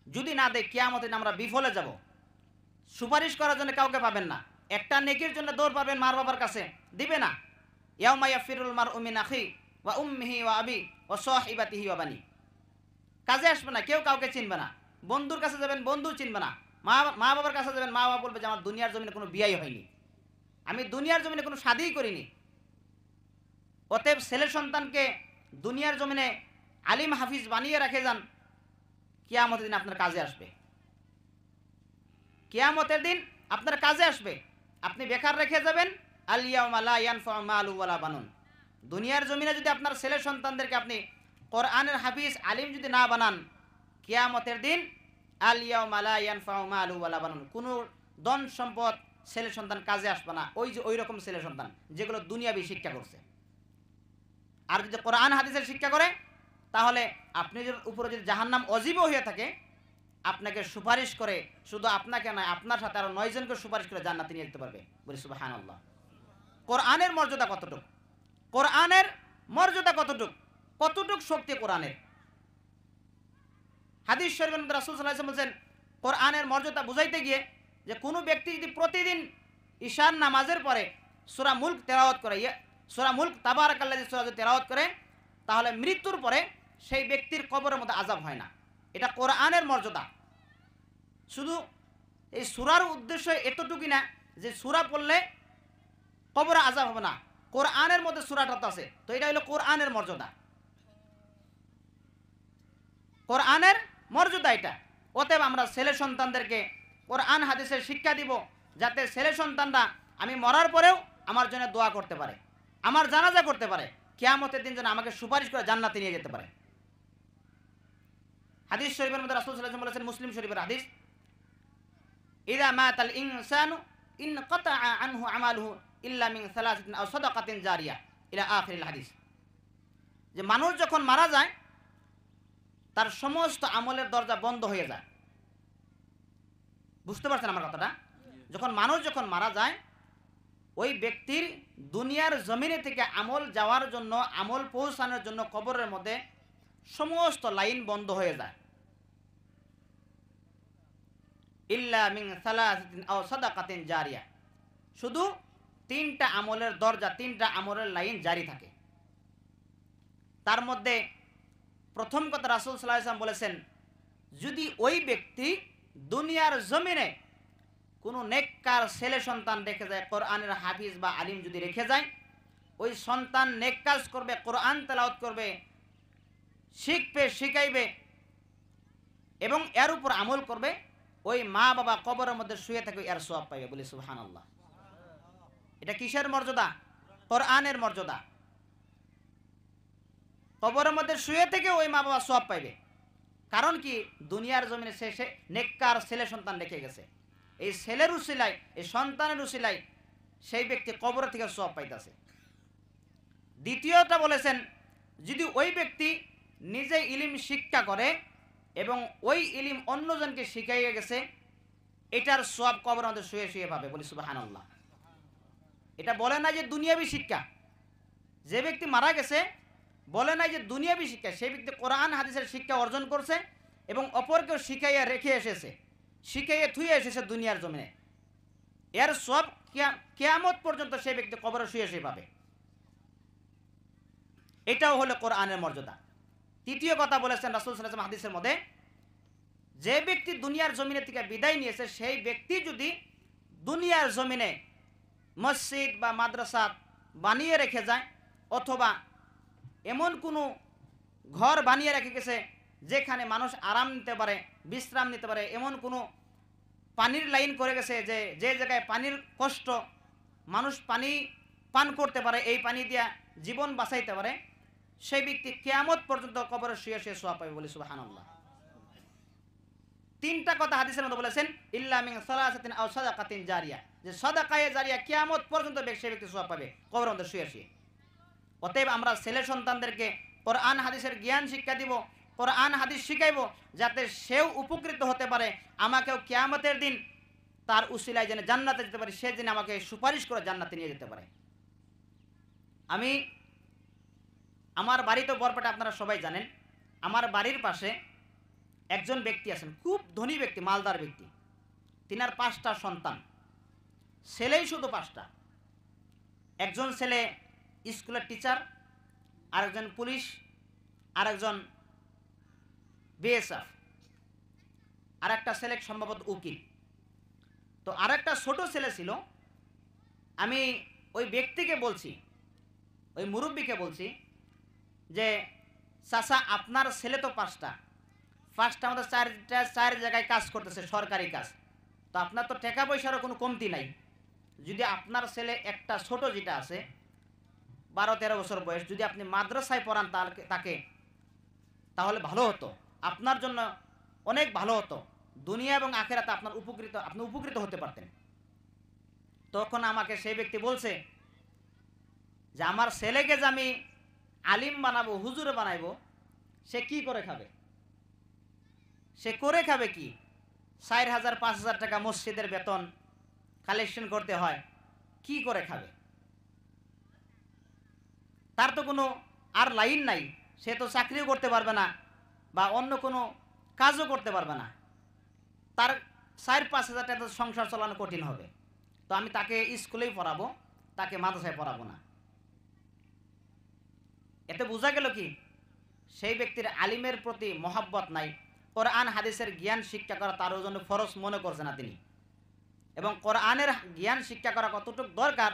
যদি না দেয় কিয়ামতের দিন আমরা বিফলে যাব। সুপারিশ করার জন্য কাউকে পাবেন না, একটা নেকির জন্য দৌড় পাবেন মার বাবার কাছে, দিবে না। ইয়াউমা ইয়াফিরুল মারউ মিন আখি ওয়া উম্মিহি ওয়া আবি ওয়া সাহিবাতিহি ওয়া বানি। কাজে আসবে না, কেউ কাউকে চিনবে না। বন্ধুর কাছে যাবেন, বন্ধু চিনবে না। মা বাবার কাছে যাবেন, মা বাবা বলবে যে আমার দুনিয়ার জমিনে কোনো বিয়াই হয়নি, আমি দুনিয়ার জমিনে কোনো শাদিই করিনি। অতএব ছেলে সন্তানকে দুনিয়ার জমিনে আলিম হাফিজ বানিয়ে রেখে যান, কিয়ামতের দিন আপনার কাজে আসবে। কিয়ামতের দিন আপনার কাজে আসবে। আপনি বেকার রেখে যাবেন, আল ইয়াউমা লা ইয়ানফাউ মালু ওয়ালা বানুন। দুনিয়ার জমিনে যদি আপনার ছেলে সন্তানদেরকে আপনি কোরআনের হাফিজ আলিম যদি না বানান, কিয়ামতের দিন আল ইয়াউমা লা ইয়ানফাউ মালু ওয়ালা বানুন, কোনো ধন সম্পদ ছেলে সন্তান কাজে আসবে না। ওই যে ওই রকম ছেলে সন্তান যেগুলো দুনিয়াবি শিক্ষা করছে। আর যদি কোরআন হাদিসের শিক্ষা করে তাহলে আপনি উপরে যদি জাহান্নাম অজীব হয়ে থাকে, আপনাকে সুপারিশ করে, শুধু আপনাকে নয় আপনার সাথে আরো 9 জনকে সুপারিশ করে জান্নাতে নিয়ে যেতে পারবে। বলি সুবহানাল্লাহ। কোরআনের মর্যাদা কতটুকু, কোরআনের মর্যাদা কতটুকু, কতটুকু শক্তি কোরআনের। হাদিস শরীফের মধ্যে রাসূল সাল্লাল্লাহু আলাইহি ওয়াসাল্লাম বলেন, কোরআনের মর্যাদা বুঝাইতে গিয়ে যে কোনো ব্যক্তি যদি প্রতিদিন ঈশার নামাজের পরে সূরা মুলক তেলাওয়াত করে, সূরা মুলক তাবারাকাল্লাযী সূরা যদি তেলাওয়াত করে, তাহলে মৃত্যুর পরে সেই ব্যক্তির কবরের মধ্যে আযাব হয় না। এটা কোরআনের মর্যাদা। শুধু এই সূরার উদ্দেশ্য এতটুকুই না যে সূরা পড়লে কবরে আযাব হবে না, কোরআনের মধ্যে সূরাটা আছে, তো এটা হলো কোরআনের মর্যাদা, কোরআনের মর্যাদা এটা। অতএব আমরা ছেলে সন্তানদেরকে কোরআন হাদিসের শিক্ষা দিব, যাতে ছেলে সন্তানরা আমি মরার পরেও আমার জন্য দোয়া করতে পারে, আমার জানাজা করতে পারে, কিয়ামতের দিন যেন আমাকে সুপারিশ করে জান্নাতে নিয়ে যেতে পারে। হাদিস শরীফের মধ্যে রাসূল সাল্লাল্লাহু আলাইহি ওয়াসাল্লাম বলেছেন, মুসলিম শরীফের হাদিস, ইযা মাতাল ইনসানু ইন কাতাআ আনহু আমালুহু ইল্লা মিন সালাসাতিন আও সাদাকাতিন জারিয়া ইলা আখিরিল হাদিস। যে মানুষ যখন মারা যায় তার সমস্ত আমলের দরজা বন্ধ হয়ে যায়। বুঝতে পারছেন আমার কথাটা? মানুষ যখন মারা যায় ওই ব্যক্তির দুনিয়ার জমিনে থেকে আমল যাওয়ার জন্য, আমল পৌঁছানোর জন্য কবরের মধ্যে সমস্ত লাইন বন্ধ হয়ে যায়। ইল্লা মিন সালাসাতিন আও সাদাকাতিন জারিয়া, শুধু 3টা আমলের দরজা, 3টা আমলের লাইন জারি থাকে। তার মধ্যে প্রথম কথা রাসূল সাল্লাল্লাহু আলাইহি ওয়াসাল্লাম বলেছেন, যদি ওই ব্যক্তি দুনিয়ার জমিনে কোনো নেককার ছেলে সন্তান রেখে যায়, কোরআনের হাফিজ বা আলিম যদি রেখে যায়, ওই সন্তান নেক কাজ করবে, কোরআন তেলাওয়াত করবে, শিখবে, শিখাইবে এবং এর উপর আমল করবে, ওই মা বাবা কবরের মধ্যে শুয়ে থাকবে, এর সওয়াব পাইবে। বলি সুবহানাল্লাহ। এটা কিসের মর্যাদা? কোরআনের মর্যাদা। কবরের মধ্যে শুয়ে থেকে ওই মা বাবা সওয়াব পাইবে। কারণ কি? দুনিয়ার জমিনে সে নেককার ছেলে সন্তান রেখে গেছে। এই ছেলের উসিলায়, এই সন্তানের উসিলায় সেই ব্যক্তি কবর থেকে সওয়াব পাইতেছে। দ্বিতীয়টা বলেছেন, যদি ওই ব্যক্তি নিজে ইলম শিক্ষা করে এবং ওই ইলম অন্যজনকে শিখাইয়ে গেছে, এটার সওয়াব কবরের মধ্যে শুয়ে শুয়ে পাবে। বলি সুবহানাল্লাহ। এটা বলে না যে দুনিয়াবি শিক্ষা। যে ব্যক্তি মারা গেছে বলে নাই যে দুনিয়াবি শিক্ষা, সেই ব্যক্তি কোরআন হাদিসের শিক্ষা অর্জন করছে এবং অপরকেও শিখাইয়া রেখে এসেছে, শিখাইয়া থুয়ে এসেছে দুনিয়ার জমিনে। এর সব কিয়ামত পর্যন্ত সেই ব্যক্তি কবরে শুয়ে শুয়ে পাবে। এটাও হলো কোরআনের মর্যাদা। তৃতীয় কথা বলেছেন রাসূল সাল্লাল্লাহু আলাইহি ওয়াসাল্লাম হাদিসের মধ্যে, যে ব্যক্তি দুনিয়ার জমিনে থেকে বিদায় নিয়েছে, সেই ব্যক্তি যদি দুনিয়ার জমিনে মসজিদ বা মাদ্রাসা বানিয়ে রেখে যায়, অথবা এমন কোনো ঘর বানিয়ে রেখে গেছে যেখানে মানুষ আরাম নিতে পারে, বিশ্রাম নিতে পারে, এমন কোনো পানির লাইন করে গেছে যে জায়গায় পানির কষ্ট, মানুষ পানি পান করতে পারে, এই পানি দিয়া জীবন বাঁচাইতে পারে, সেই ব্যক্তি কিয়ামত পর্যন্ত কবরে শুয়ে শুয়ে সওয়াব পাবে। বলি সুবহানাল্লাহ। 3টা কথা হাদিসের মধ্যে বলেছেন, ইল্লা মিন সালাসাতিন আও সাদাকাতিন জারিয়া, যে সাদাকায়ে জারিয়া কিয়ামত পর্যন্ত সেই ব্যক্তি সওয়াব পাবে কবরের মধ্যে শুয়ে শুয়ে। অতএব আমরা ছেলে সন্তানদেরকে কোরআন হাদিসের জ্ঞান শিক্ষা দিব, কোরআন হাদিস শিখাইব, যাতে সেও উপকৃত হতে পারে, আমাকেও কিয়ামতের দিন তার উসিলায় যেন জান্নাতে যেতে পারে, সে যেন আমাকে সুপারিশ করে জান্নাতে নিয়ে যেতে পারে। আমি আমার বাড়ি তো বরপেটা, আপনারা সবাই জানেন। আমার বাড়ির পাশে একজন ব্যক্তি আছেন, খুব ধনী ব্যক্তি, মালদার ব্যক্তি। তিনার 5টা সন্তান, ছেলেই শুধু 5টা। একজন ছেলে স্কুলের টিচার, আরেকজন পুলিশ, আরেকজন বিএসএফ, আরেকটা ছেলে সম্ভবত উকিল। তো আরেকটা ছোট ছেলে ছিল। আমি ওই ব্যক্তিকে বলছি, ওই মুরব্বীকে বলছি যে চাচা, আপনার ছেলে তো 5টা আমাদের 4 জায়গায় কাজ করতেছে, সরকারি কাজ। তো আপনার তো টাকা পয়সারও কোনো কমতি নাই। যদি আপনার ছেলে একটা ছোট যেটা আছে 12-13 বছর বয়স, যদি আপনি মাদ্রাসায় পড়ান তাকে, তাহলে ভালো হতো, আপনার জন্য অনেক ভালো হতো, দুনিয়া এবং আখিরাতে আপনি উপকৃত হতে পারতেন। তখন আমাকে সেই ব্যক্তি বলছে যে আমার ছেলেকে যে আমি আলিম বানাবো, হুজুর বানাইবো, সে কি করে খাবে? সে করে খাবে কি? 4,000-5,000 টাকা মসজিদের বেতন কালেকশন করতে হয়, কি করে খাবে? তার তো কোনো আর লাইন নাই, সে তো চাকরিও করতে পারবে না বা অন্য কোনো কাজও করতে পারবে না। তার 4-5,000 টাকা সংসার চালানো কঠিন হবে। তো আমি তাকে স্কুলেই পড়াবো, তাকে মাদ্রাসায় পড়াবো না। এতে বোঝা গেল কি? সেই ব্যক্তির আলিমের প্রতি মহাব্বত নাই, কোরআন হাদিসের জ্ঞান শিক্ষা করা তার জন্য ফরজ মনে করছে না তিনি। এবং কোরআনের জ্ঞান শিক্ষা করা কতটুকু দরকার,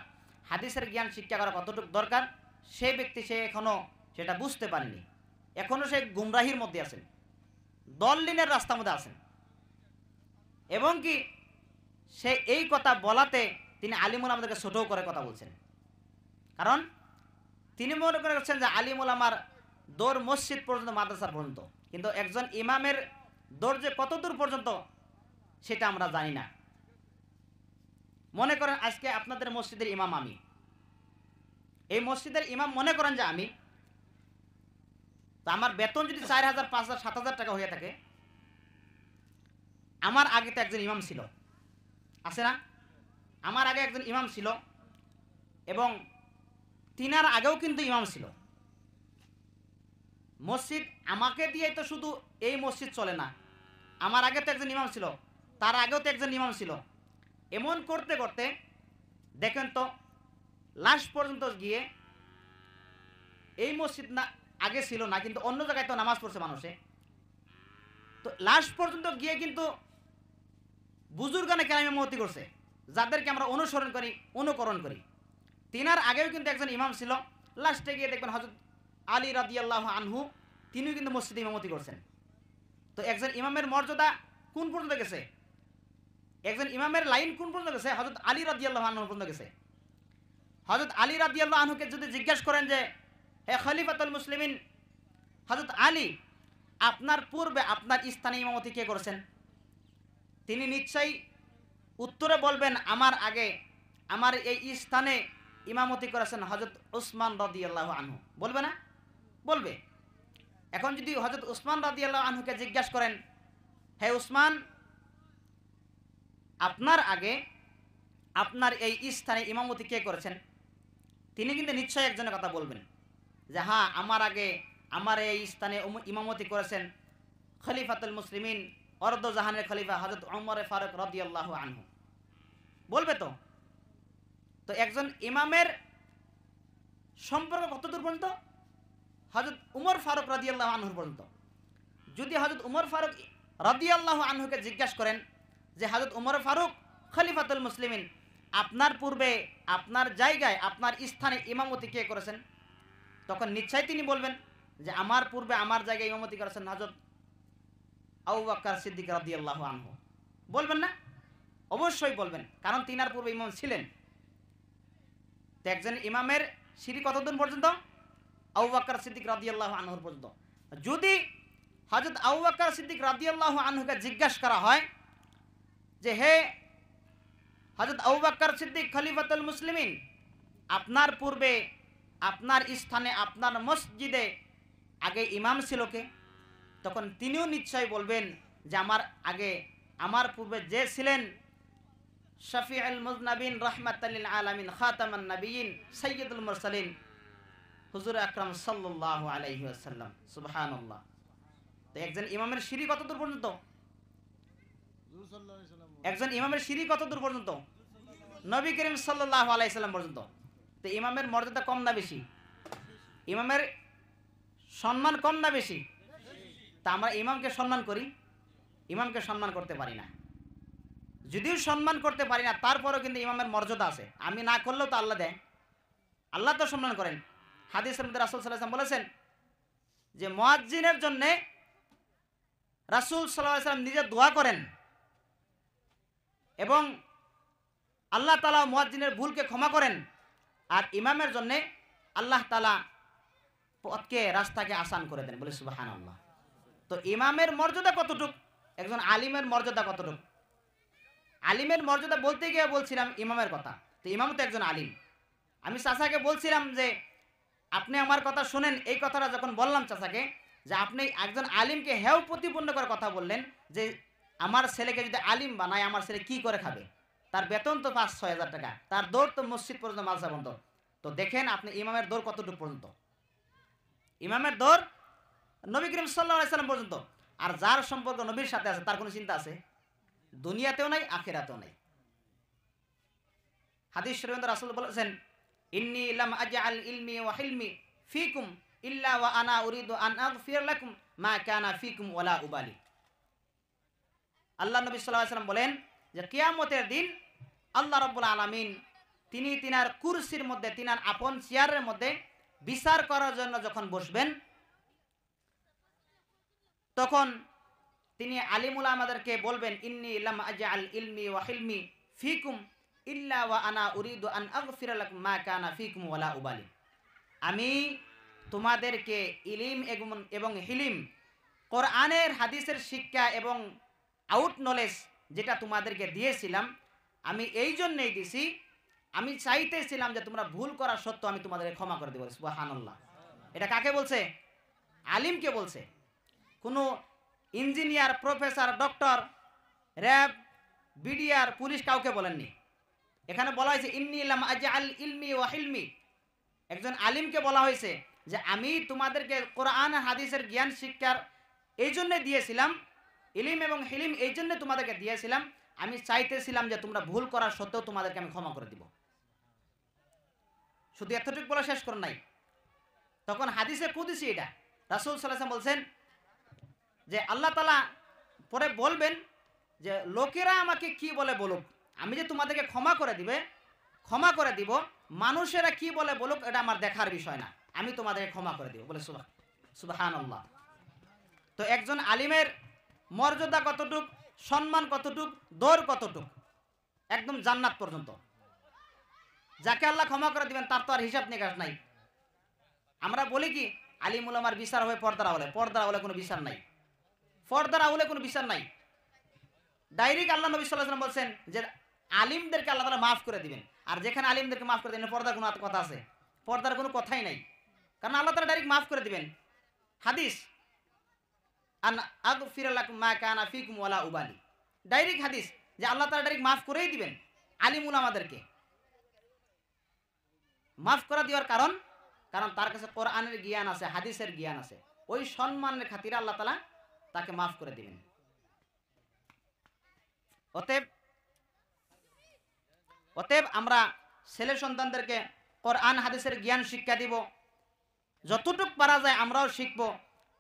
হাদিসের জ্ঞান শিক্ষা করা কতটুকু দরকার, সেই ব্যক্তি সে এখনো সেটা বুঝতে পারেনি। এখনো সে গুমরাহির মধ্যে আছেন, দললিনের রাস্তার মধ্যে আছেন। এবং কি সে এই কথা বলাতে তিনি আলিমুল আমাদেরকে ছোটও করে কথা বলছেন। কারণ তিনি মনে করেছেন যে আলিমুল আমার দৌড় মসজিদ পর্যন্ত, মাদ্রাসার পর্যন্ত, কিন্তু একজন ইমামের দৌড় যে কত দূর পর্যন্ত সেটা আমরা জানি না। মনে করেন আজকে আপনাদের মসজিদের ইমাম আমি, এই মসজিদের ইমাম মনে করেন যে আমি, তো আমার বেতন যদি 4,000 5,000 7,000 টাকা হয়ে থাকে, আমার আগে তো একজন ইমাম ছিল, আছে না? আমার আগে একজন ইমাম ছিল এবং তিনার আগেও কিন্তু ইমাম ছিল। মসজিদ আমাকে দিয়ে তো শুধু এই মসজিদ চলে না, আমার আগে তো একজন ইমাম ছিল, তার আগেও তো একজন ইমাম ছিল। এমন করতে করতে দেখেন তো লাস্ট পর্যন্ত গিয়ে এই মসজিদ না আগে ছিল না, কিন্তু অন্য জায়গায় তো নামাজ পড়ছে মানুষে, তো লাস্ট পর্যন্ত গিয়ে কিন্তু বুজুর্গানে কেরাম ইমামতি করছে, যাদেরকে আমরা অনুসরণ করি, অনুকরণ করি। তিনার আগেও কিন্তু একজন ইমাম ছিল, লাস্টে গিয়ে দেখবেন হযরত আলী রাদিয়াল্লাহু আনহু তিনিও কিন্তু মসজিদে ইমামতি করছেন। তো একজন ইমামের মর্যাদা কোন পর্যন্ত গেছে, একজন ইমামের লাইন কোন পর্যন্ত গেছে, হযরত আলী রাদিয়াল্লাহু আনহু পর্যন্ত গেছে। হযরত আলী রাদিয়াল্লাহু আনহুকে যদি জিজ্ঞাসা করেন যে হে খলিফাতুল মুসলিমিন হযরত আলী, আপনার পূর্বে আপনার স্থানে ইমামতি কে করেছেন, তিনি নিশ্চয়ই উত্তরে বলবেন আমার আগে আমার এই স্থানে ইমামতি করেছেন হযরত উসমান রাদিয়াল্লাহু আনহু, বলবে না? বলবে। এখন যদি হযরত উসমান রাদিয়াল্লাহু আনহুকে জিজ্ঞাসা করেন হে উসমান, আপনার আগে আপনার এই স্থানে ইমামতি কে করেছেন, তিনি কিন্তু নিশ্চয়ই একজনের কথা বলবেন যে হ্যাঁ, আমার আগে আমার এই স্থানে ইমামতি করেছেন খলিফাতুল মুসলিমিন অর্ধ জাহানের খলিফা হযরত ওমর ফারুক রাদিয়াল্লাহু আনহু, বলবে তো। তো একজন ইমামের সম্পর্ক কতদূর পর্যন্ত, হযরত উমর ফারুক রাদিয়াল্লাহু আনহুর পর্যন্ত। যদি হযরত উমর ফারুক রাদিয়াল্লাহু আনহুকে জিজ্ঞাসা করেন যে হযরত উমর ফারুক খলিফাতুল মুসলিমিন, আপনার পূর্বে আপনার জায়গায় আপনার স্থানে ইমামতি কে করেছেন, তখন নিশ্চয়ই তিনি বলবেন যে আমার পূর্বে আমার জায়গায় ইমামতি করেছেন হযরত আবু বকর সিদ্দিক রাদিয়াল্লাহু আনহু, বলবেন না? অবশ্যই বলবেন, কারণ তিনার পূর্বে ইমাম ছিলেন। তো একজন ইমামের সিঁড়ি কতদিন পর্যন্ত, আবু বকর সিদ্দিক রাদিয়াল্লাহু আনহুর পর্যন্ত। যদি হযরত আবু বকর সিদ্দিক রাদিয়াল্লাহু আনহুকে জিজ্ঞাসা করা হয় যে হে হযরত আবু বকর সিদ্দিক খলিফাতুল মুসলিমিন, আপনার পূর্বে আপনার স্থানে আপনার মসজিদে আগে ইমাম ছিল কে, তখন তিনিও নিশ্চয় বলবেন যে আমার আগে আমার পূর্বে যে ছিলেন শফিউল মুজনাবিন রাহমাতাল লিল আলামিন খাতামান নবিয়িন সাইয়্যিদুল মুরসালিন হুজুর আকরাম সাল্লাল্লাহু আলাইহি ওয়াসাল্লাম। সুবহানাল্লাহ। তো একজন ইমামের সিঁড়ি কত দূর পর্যন্ত, একজন ইমামের সিঁড়ি কত দূর পর্যন্ত, নবী করিম সাল্লাল্লাহু আলাইহি সাল্লাম পর্যন্ত। তো ইমামের মর্যাদা কম না বেশি, ইমামের সম্মান কম না বেশি? তা আমরা ইমামকে সম্মান করি, ইমামকে সম্মান করতে পারি না। যদিও সম্মান করতে পারি না, তারপরেও কিন্তু ইমামের মর্যাদা আছে, আমি না করলেও তো আল্লাহ দেয়, আল্লাহ তো সম্মান করেন। হাদিসের মধ্যে রাসূল সাল্লাল্লাহু আলাইহি ওয়াসাল্লাম বলেছেন যে মুয়াজ্জিনের জন্য রাসূল সাল্লাল্লাহু আলাইহি ওয়াসাল্লাম নিজে দোয়া করেন এবং আল্লাহ তাআলা মুয়াজ্জিনের ভুলকে ক্ষমা করেন, আর ইমামের জন্য আল্লাহ তাআলা পথকে রাস্তাকে আসান করে দেন, বলে সুবহানাল্লাহ। তো ইমামের মর্যাদা কতটুক, একজন আলিমের মর্যাদা কতটুক? আলিমের মর্যাদা বলতে গিয়ে বলছিলাম ইমামের কথা, তো ইমাম তো একজন আলিম। আমি চাচাকে বলছিলাম যে আপনি আমার কথা শুনেন, এই কথাটা যখন বললাম চাচাকে যে আপনি একজন আলিমকে হেয় প্রতিপন্ন করে কথা বললেন যে আমার ছেলেকে যদি আলিম বানায় আমার ছেলে কি করে খাবে, তার বেতন তো 5-6 হাজার টাকা, তার দৌড় তো মসজিদ পর্যন্ত মাদ্রাসা পর্যন্ত। তো দেখেন আপনি ইমামের দৌড় কতটুকু পর্যন্ত, ইমামের দৌড় নবী করিম সাল্লাল্লাহু আলাইহি সাল্লাম পর্যন্ত। আর যার সম্পর্ক নবীর সাথে আছে তার কোনো চিন্তা আছে? দুনিয়াতেও নাই, আখিরাতেও নাই। হাদিস শরীফে রাসূল বলেছেন ইন্নী লাম আজআল ইলমি ওয়া হিলমি ফীকুম ইল্লা ওয়া আনা উরিদু আন আগফির লাকুম মা কানা ফীকুম ওয়ালা উবালি। আল্লাহ নবী সাল্লাল্লাহু আলাইহি সাল্লাম বলেন যে কিয়ামতের দিন আল্লাহ রাব্বুল আলামিন তিনি তিনার কুরসির মধ্যে, তিনার আপন চেয়ারের মধ্যে বিচার করার জন্য যখন বসবেন, তখন তিনি আলিমুল আমাদেরকে বলবেন ইন্নী লাম আজআল ইলমি ওয়া হিলমি ফীকুম ইল্লা ওয়া আনা উরিদু আন আগফির লাকুম মা কানা ফীকুম ওয়ালা উবালি। আমি তোমাদেরকে ইলম এবং হিলিম, কোরআনের হাদিসের শিক্ষা এবং আউট নলেজ যেটা তোমাদেরকে দিয়েছিলাম, আমি এই জন্যই দিছি, আমি চাইতেছিলাম যে তোমরা ভুল করা সত্ত্বেও আমি তোমাদের ক্ষমা করে দেবো। সুবহানাল্লাহ। এটা কাকে বলছে? আলিমকে বলছে। কোনো engineer, professor, doctor, RAB, BDR, police কাউকে বলেননি। এখানে বলা হয়েছে ইন্নী লাম আজআল ইলমি ওয়া হিলমি। একজন আলিমকে বলা হয়েছে যে আমি তোমাদেরকে কোরআন হাদিসের জ্ঞান শিক্ষার এই জন্য দিয়েছিলাম, ইলিম এবং হিলিম এই জন্য তোমাদেরকে দিয়েছিলাম, আমি চাইতেছিলাম যে তোমরা ভুল করার সত্ত্বেও তোমাদেরকে আমি ক্ষমা করে দিব। শুধু এতটুকু বলা শেষ করেন নাই, তখন হাদিসে কুদসি এটা রাসূল সাল্লাল্লাহু আলাইহি ওয়াসাল্লাম বলছেন যে আল্লাহ তাআলা পরে বলবেন যে লোকেরা আমাকে কি বলে বলুক, আমি যে তোমাদেরকে ক্ষমা করে দিব, মানুষেরা কি বলে বলুক এটা আমার দেখার বিষয় না, আমি তোমাদেরকে ক্ষমা করে দিব। বলে সুবহানাল্লাহ। তো একজন আলিমের মর্যাদা কতটুক, সম্মান কতটুক, দৌড় কতটুক, একদম জান্নাত পর্যন্ত। যাকে আল্লাহ ক্ষমা করে দিবেন তার তো আর হিসাব নিকাশ নাই। আমরা বলি কি আলিম উলামার বিচার হবে পর্দার আওলে, পর্দার আওলে কোনো বিচার নাই, পর্দার আওলে কোনো বিচার নাই। ডাইরেক্ট আল্লাহ নবী সাল্লাল্লাহু আলাইহি ওয়াসাল্লাম বলছেন যে আলিমদেরকে আল্লাহ তাআলা মাফ করে দিবেন। আর যেখানে আলিমদেরকে মাফ করে দিবেন পর্দার কোনো কথা আছে? পর্দার কোনো কথাই নাই, কারণ আল্লাহ তাআলা ডাইরেক্ট মাফ করে দিবেন। হাদিস আন আগফির লাকুম মা কানা ফিকুম ওয়ালা উবালি, ডাইরেক্ট হাদিস যে আল্লাহ তাআলা ডাইরেক্ট মাফ করেই দিবেন আলিম উলামাদেরকে। মাফ করে দেওয়ার কারণ তার কাছে কোরআনের জ্ঞান আছে, হাদিসের জ্ঞান আছে, ওই সম্মানের খাতিরে আল্লাহ তাআলা তাকে মাফ করে দিবেন। অতএব আমরা ছেলে সন্তানদেরকে কোরআন হাদিসের জ্ঞান শিক্ষা দিব, যতটুকু পারা যায় আমরাও শিখবো।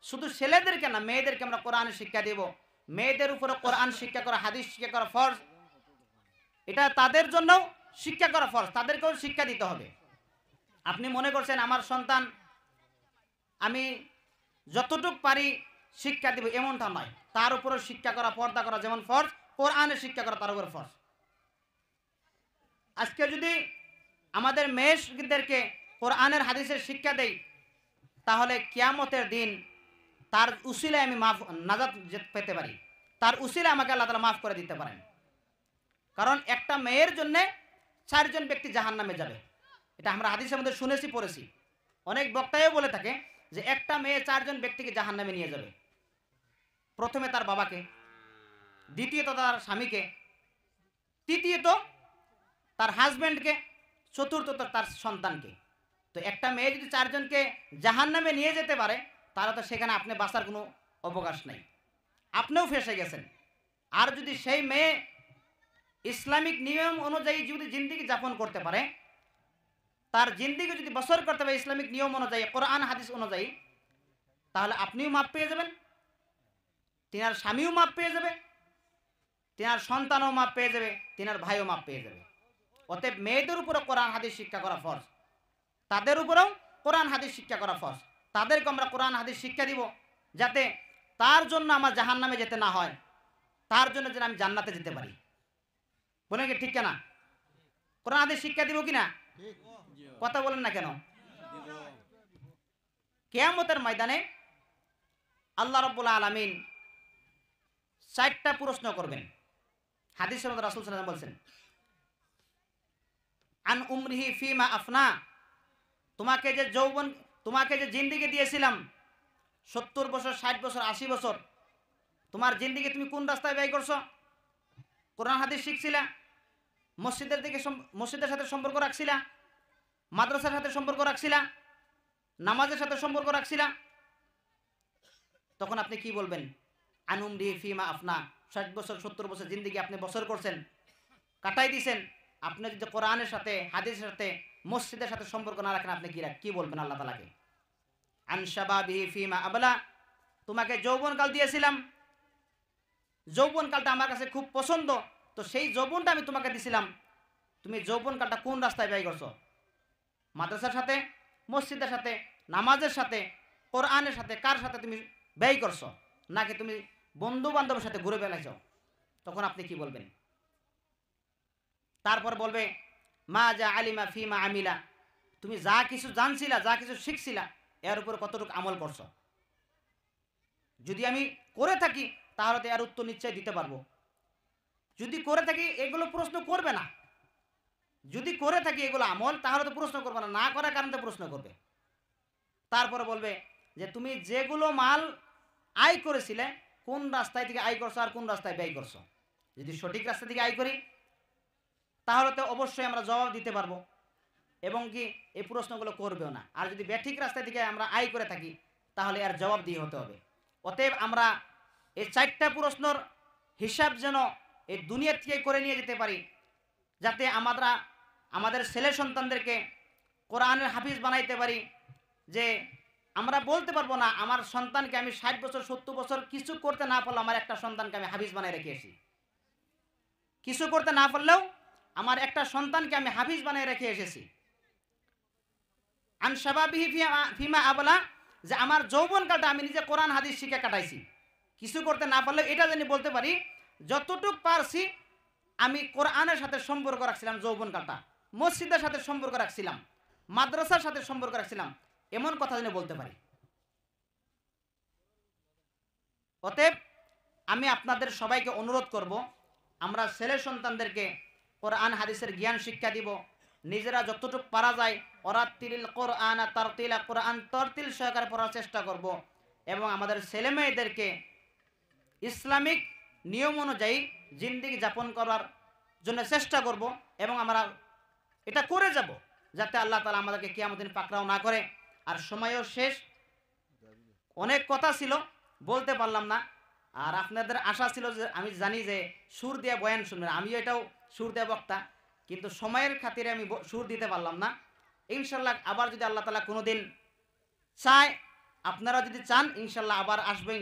শুধু ছেলেদেরকে না, মেয়েদেরকে আমরা কোরআন শিক্ষা দিব। মেয়েদের উপরে কোরআন শিক্ষা করা, হাদিস শিক্ষা করা ফরজ, এটা তাদের জন্য শিক্ষা করা ফরজ, তাদেরকেও শিক্ষা দিতে হবে। আপনি মনে করছেন আমার সন্তান আমি যতটুক পারি শিক্ষা দিব, এমনটা নয়। তার উপরে শিক্ষা করা, পর্দা করা যেমন ফরজ, কোরআনের শিক্ষা করা তার উপরে ফরজ। আজকে যদি আমাদের মেয়েদেরকে কোরআনের হাদিসের শিক্ষা দেই, তাহলে কিয়ামতের দিন তার উসিলায় আমি নাজাত পেতে পারি, তার উসিলায় আমাকে আল্লাহ তাআলা মাফ করে দিতে পারেন। কারণ একটা মেয়ের জন্য 4 জন ব্যক্তি জাহান্নামে যাবে, এটা আমরা হাদিসের মধ্যে শুনেছি, পড়েছি। অনেক বক্তায়ও বলে থাকে যে একটা মেয়ে 4 জন ব্যক্তিকে জাহান্নামে নিয়ে যাবে। প্রথমে তার বাবাকে, দ্বিতীয়ত তার স্বামীকে, তৃতীয়ত তার হাজব্যান্ডকে, চতুর্থত তার সন্তানকে। তো একটা মেয়ে যদি 4 জনকে জাহান্নামে নিয়ে যেতে পারে, তাহলে তো সেখানে আপনি বাঁচার কোনো অবকাশ নেই, আপনিও ফেঁসে গেছেন। আর যদি সেই মেয়ে ইসলামিক নিয়ম অনুযায়ী যদি জিন্দেগি যাপন করতে পারে, তার জিন্দেগি যদি বসর করতে পারে ইসলামিক নিয়ম অনুযায়ী, কোরআন হাদিস অনুযায়ী, তাহলে আপনিও মাপ পেয়ে যাবেন, তিনার স্বামীও মাপ পেয়ে যাবে, তিনার সন্তানও মাপ পেয়ে যাবে, তিনার ভাইও মাপ পেয়ে যাবে। অতএব মেয়েদের উপরে কোরআন হাদিস শিক্ষা করা ফরজ, তাদের উপরেও কোরআন হাদিস শিক্ষা করা ফরজ। তাদেরকে আমরা কোরআন হাদিস শিক্ষা দিব, যাতে তার জন্য আমার জাহান্নামে যেতে না হয়, তার জন্য যেন আমি জান্নাতে যেতে পারি। বলেন কি ঠিক কিনা? কোরআন হাদিস শিক্ষা দিব কিনা? কথা বলেন না কেন? কিয়ামতের ময়দানে আল্লাহ রাব্বুল আলামিন 4টা প্রশ্ন করবেন। হাদিসের মধ্যে রাসূল সাল্লাল্লাহু আলাইহি ওয়াসাল্লাম বলছেন, আন উমরিহি ফিমা আফনা, তোমাকে যে জিন্দেগি দিয়েছিলাম 70 বছর, 60 বছর, 80 বছর, তোমার জিন্দেগি তুমি কোন রাস্তায় ব্যয় করছো? কোরআন হাদিস শিখছিলা, মসজিদের সাথে সম্পর্ক রাখছিলা, মাদ্রাসার সাথে সম্পর্ক রাখছিলা, নামাজের সাথে সম্পর্ক রাখছিলা? তখন আপনি কি বলবেন? আন উমরিহি ফিমা আফনা, 60 বছর 70 বছর জিন্দেগি আপনি বছর করছেন, কাটাই দিয়েছেন। আপনি যদি কোরআনের সাথে, হাদিসের সাথে, মসজিদের সাথে সম্পর্ক না রাখেন, আপনি কি বলবেন আল্লাহ তাআলাকে? আন শাবাবিহি ফিমা আবলা, তোমাকে যৌবনকাল দিয়েছিলাম, যৌবনকালটা আমার কাছে খুব পছন্দ, তো সেই যৌবনটা আমি তোমাকে দিয়েছিলাম, তুমি যৌবনকালটা কোন রাস্তায় ব্যয় করছো? মাদ্রাসার সাথে, মসজিদের সাথে, নামাজের সাথে, কোরআনের সাথে, কার সাথে তুমি ব্যয় করছো? নাকি তুমি বন্ধু বান্ধবের সাথে ঘুরে বেড়াইছো? তখন আপনি কি বলবেন? তারপর বলবে মা যা আলিমা ফিমা আমিলা, তুমি যা কিছু জানছিলা, যা কিছু শিখছিলা, এর উপর কতটুকু আমল করছো? যদি আমি করে থাকি তাহলে তো এর উত্তর নিশ্চয় দিতে পারবো। যদি করে থাকি এগুলো প্রশ্ন করবে না। যদি করে থাকি এগুলো আমল, তাহলে তো প্রশ্ন করবে না, না করার কারণে তো প্রশ্ন করবে। তারপরে বলবে যে তুমি যেগুলো মাল আয় করেছিলে কোন রাস্তায় থেকে আয় করছো আর কোন রাস্তায় ব্যয় করছো। যদি সঠিক রাস্তা থেকে আয় করি তাহলে তো অবশ্যই আমরা জবাব দিতে পারবো, এবং কি এই প্রশ্নগুলো করবেও না। আর যদি ব্যাঠিক রাস্তা থেকে আমরা আয় করে থাকি তাহলে এর জবাব দিয়ে হতে হবে। অতএব আমরা এই 4টা প্রশ্নর হিসাব যেন এই দুনিয়া থেকে করে নিয়ে যেতে পারি, যাতে আমরা আমাদের ছেলে সন্তানদেরকে কোরআনের হাফিজ বানাইতে পারি। যে আমরা বলতে পারবো না আমার সন্তানকে আমি 60 বছর 70 বছর কিছু করতে না পারলেও আমার একটা সন্তানকে আমি হাফিজ বানাই রেখেছি। কিছু করতে না পারলেও আমার একটা সন্তানকে আমি হাফিজ বানিয়ে রেখে এসেছি। আন শাবাবিহি ফিমা আবলা, যে আমার যৌবনকালটা আমি নিজে কোরআন হাদিস শিখে কাটাইছি। কিছু করতে না পারলেও এটা জানি বলতে পারি যতটুক পারছি আমি কোরআনের সাথে সম্পর্ক রাখছিলাম, যৌবনকালটা মসজিদের সাথে সম্পর্ক রাখছিলাম, মাদ্রাসার সাথে সম্পর্ক রাখছিলাম, এমন কথা যেন বলতে পারি। অতএব আমি আপনাদের সবাইকে অনুরোধ করব, আমরা ছেলে সন্তানদেরকে কোরআন হাদিসের জ্ঞান শিক্ষা দিব, নিজেরা যতটুকু পারা যায় ওরাত্তিলিল কোরআন তারতিলা, কোরআন তরতিল সহকারে পড়ার চেষ্টা করব, এবং আমাদের ছেলে মেয়েদেরকে ইসলামিক নিয়ম অনুযায়ী জিন্দেগি যাপন করার জন্য চেষ্টা করব, এবং আমরা এটা করে যাব যাতে আল্লাহ তাআলা আমাদেরকে কিয়ামতের দিন পাকড়াও না করে। আর সময়ও শেষ, অনেক কথা ছিল বলতে পারলাম না। আর আপনাদের আশা ছিল যে আমি জানি যে সুর দিয়ে বয়ান শুনবেন, আমিও এটাও সুর দিয়ে বক্তা, কিন্তু সময়ের খাতিরে আমি সুর দিতে পারলাম না। ইনশাল্লাহ আবার যদি আল্লাহ তাআলা কোনো দিন চায়, আপনারা যদি চান ইনশাল্লাহ আবার আসবে।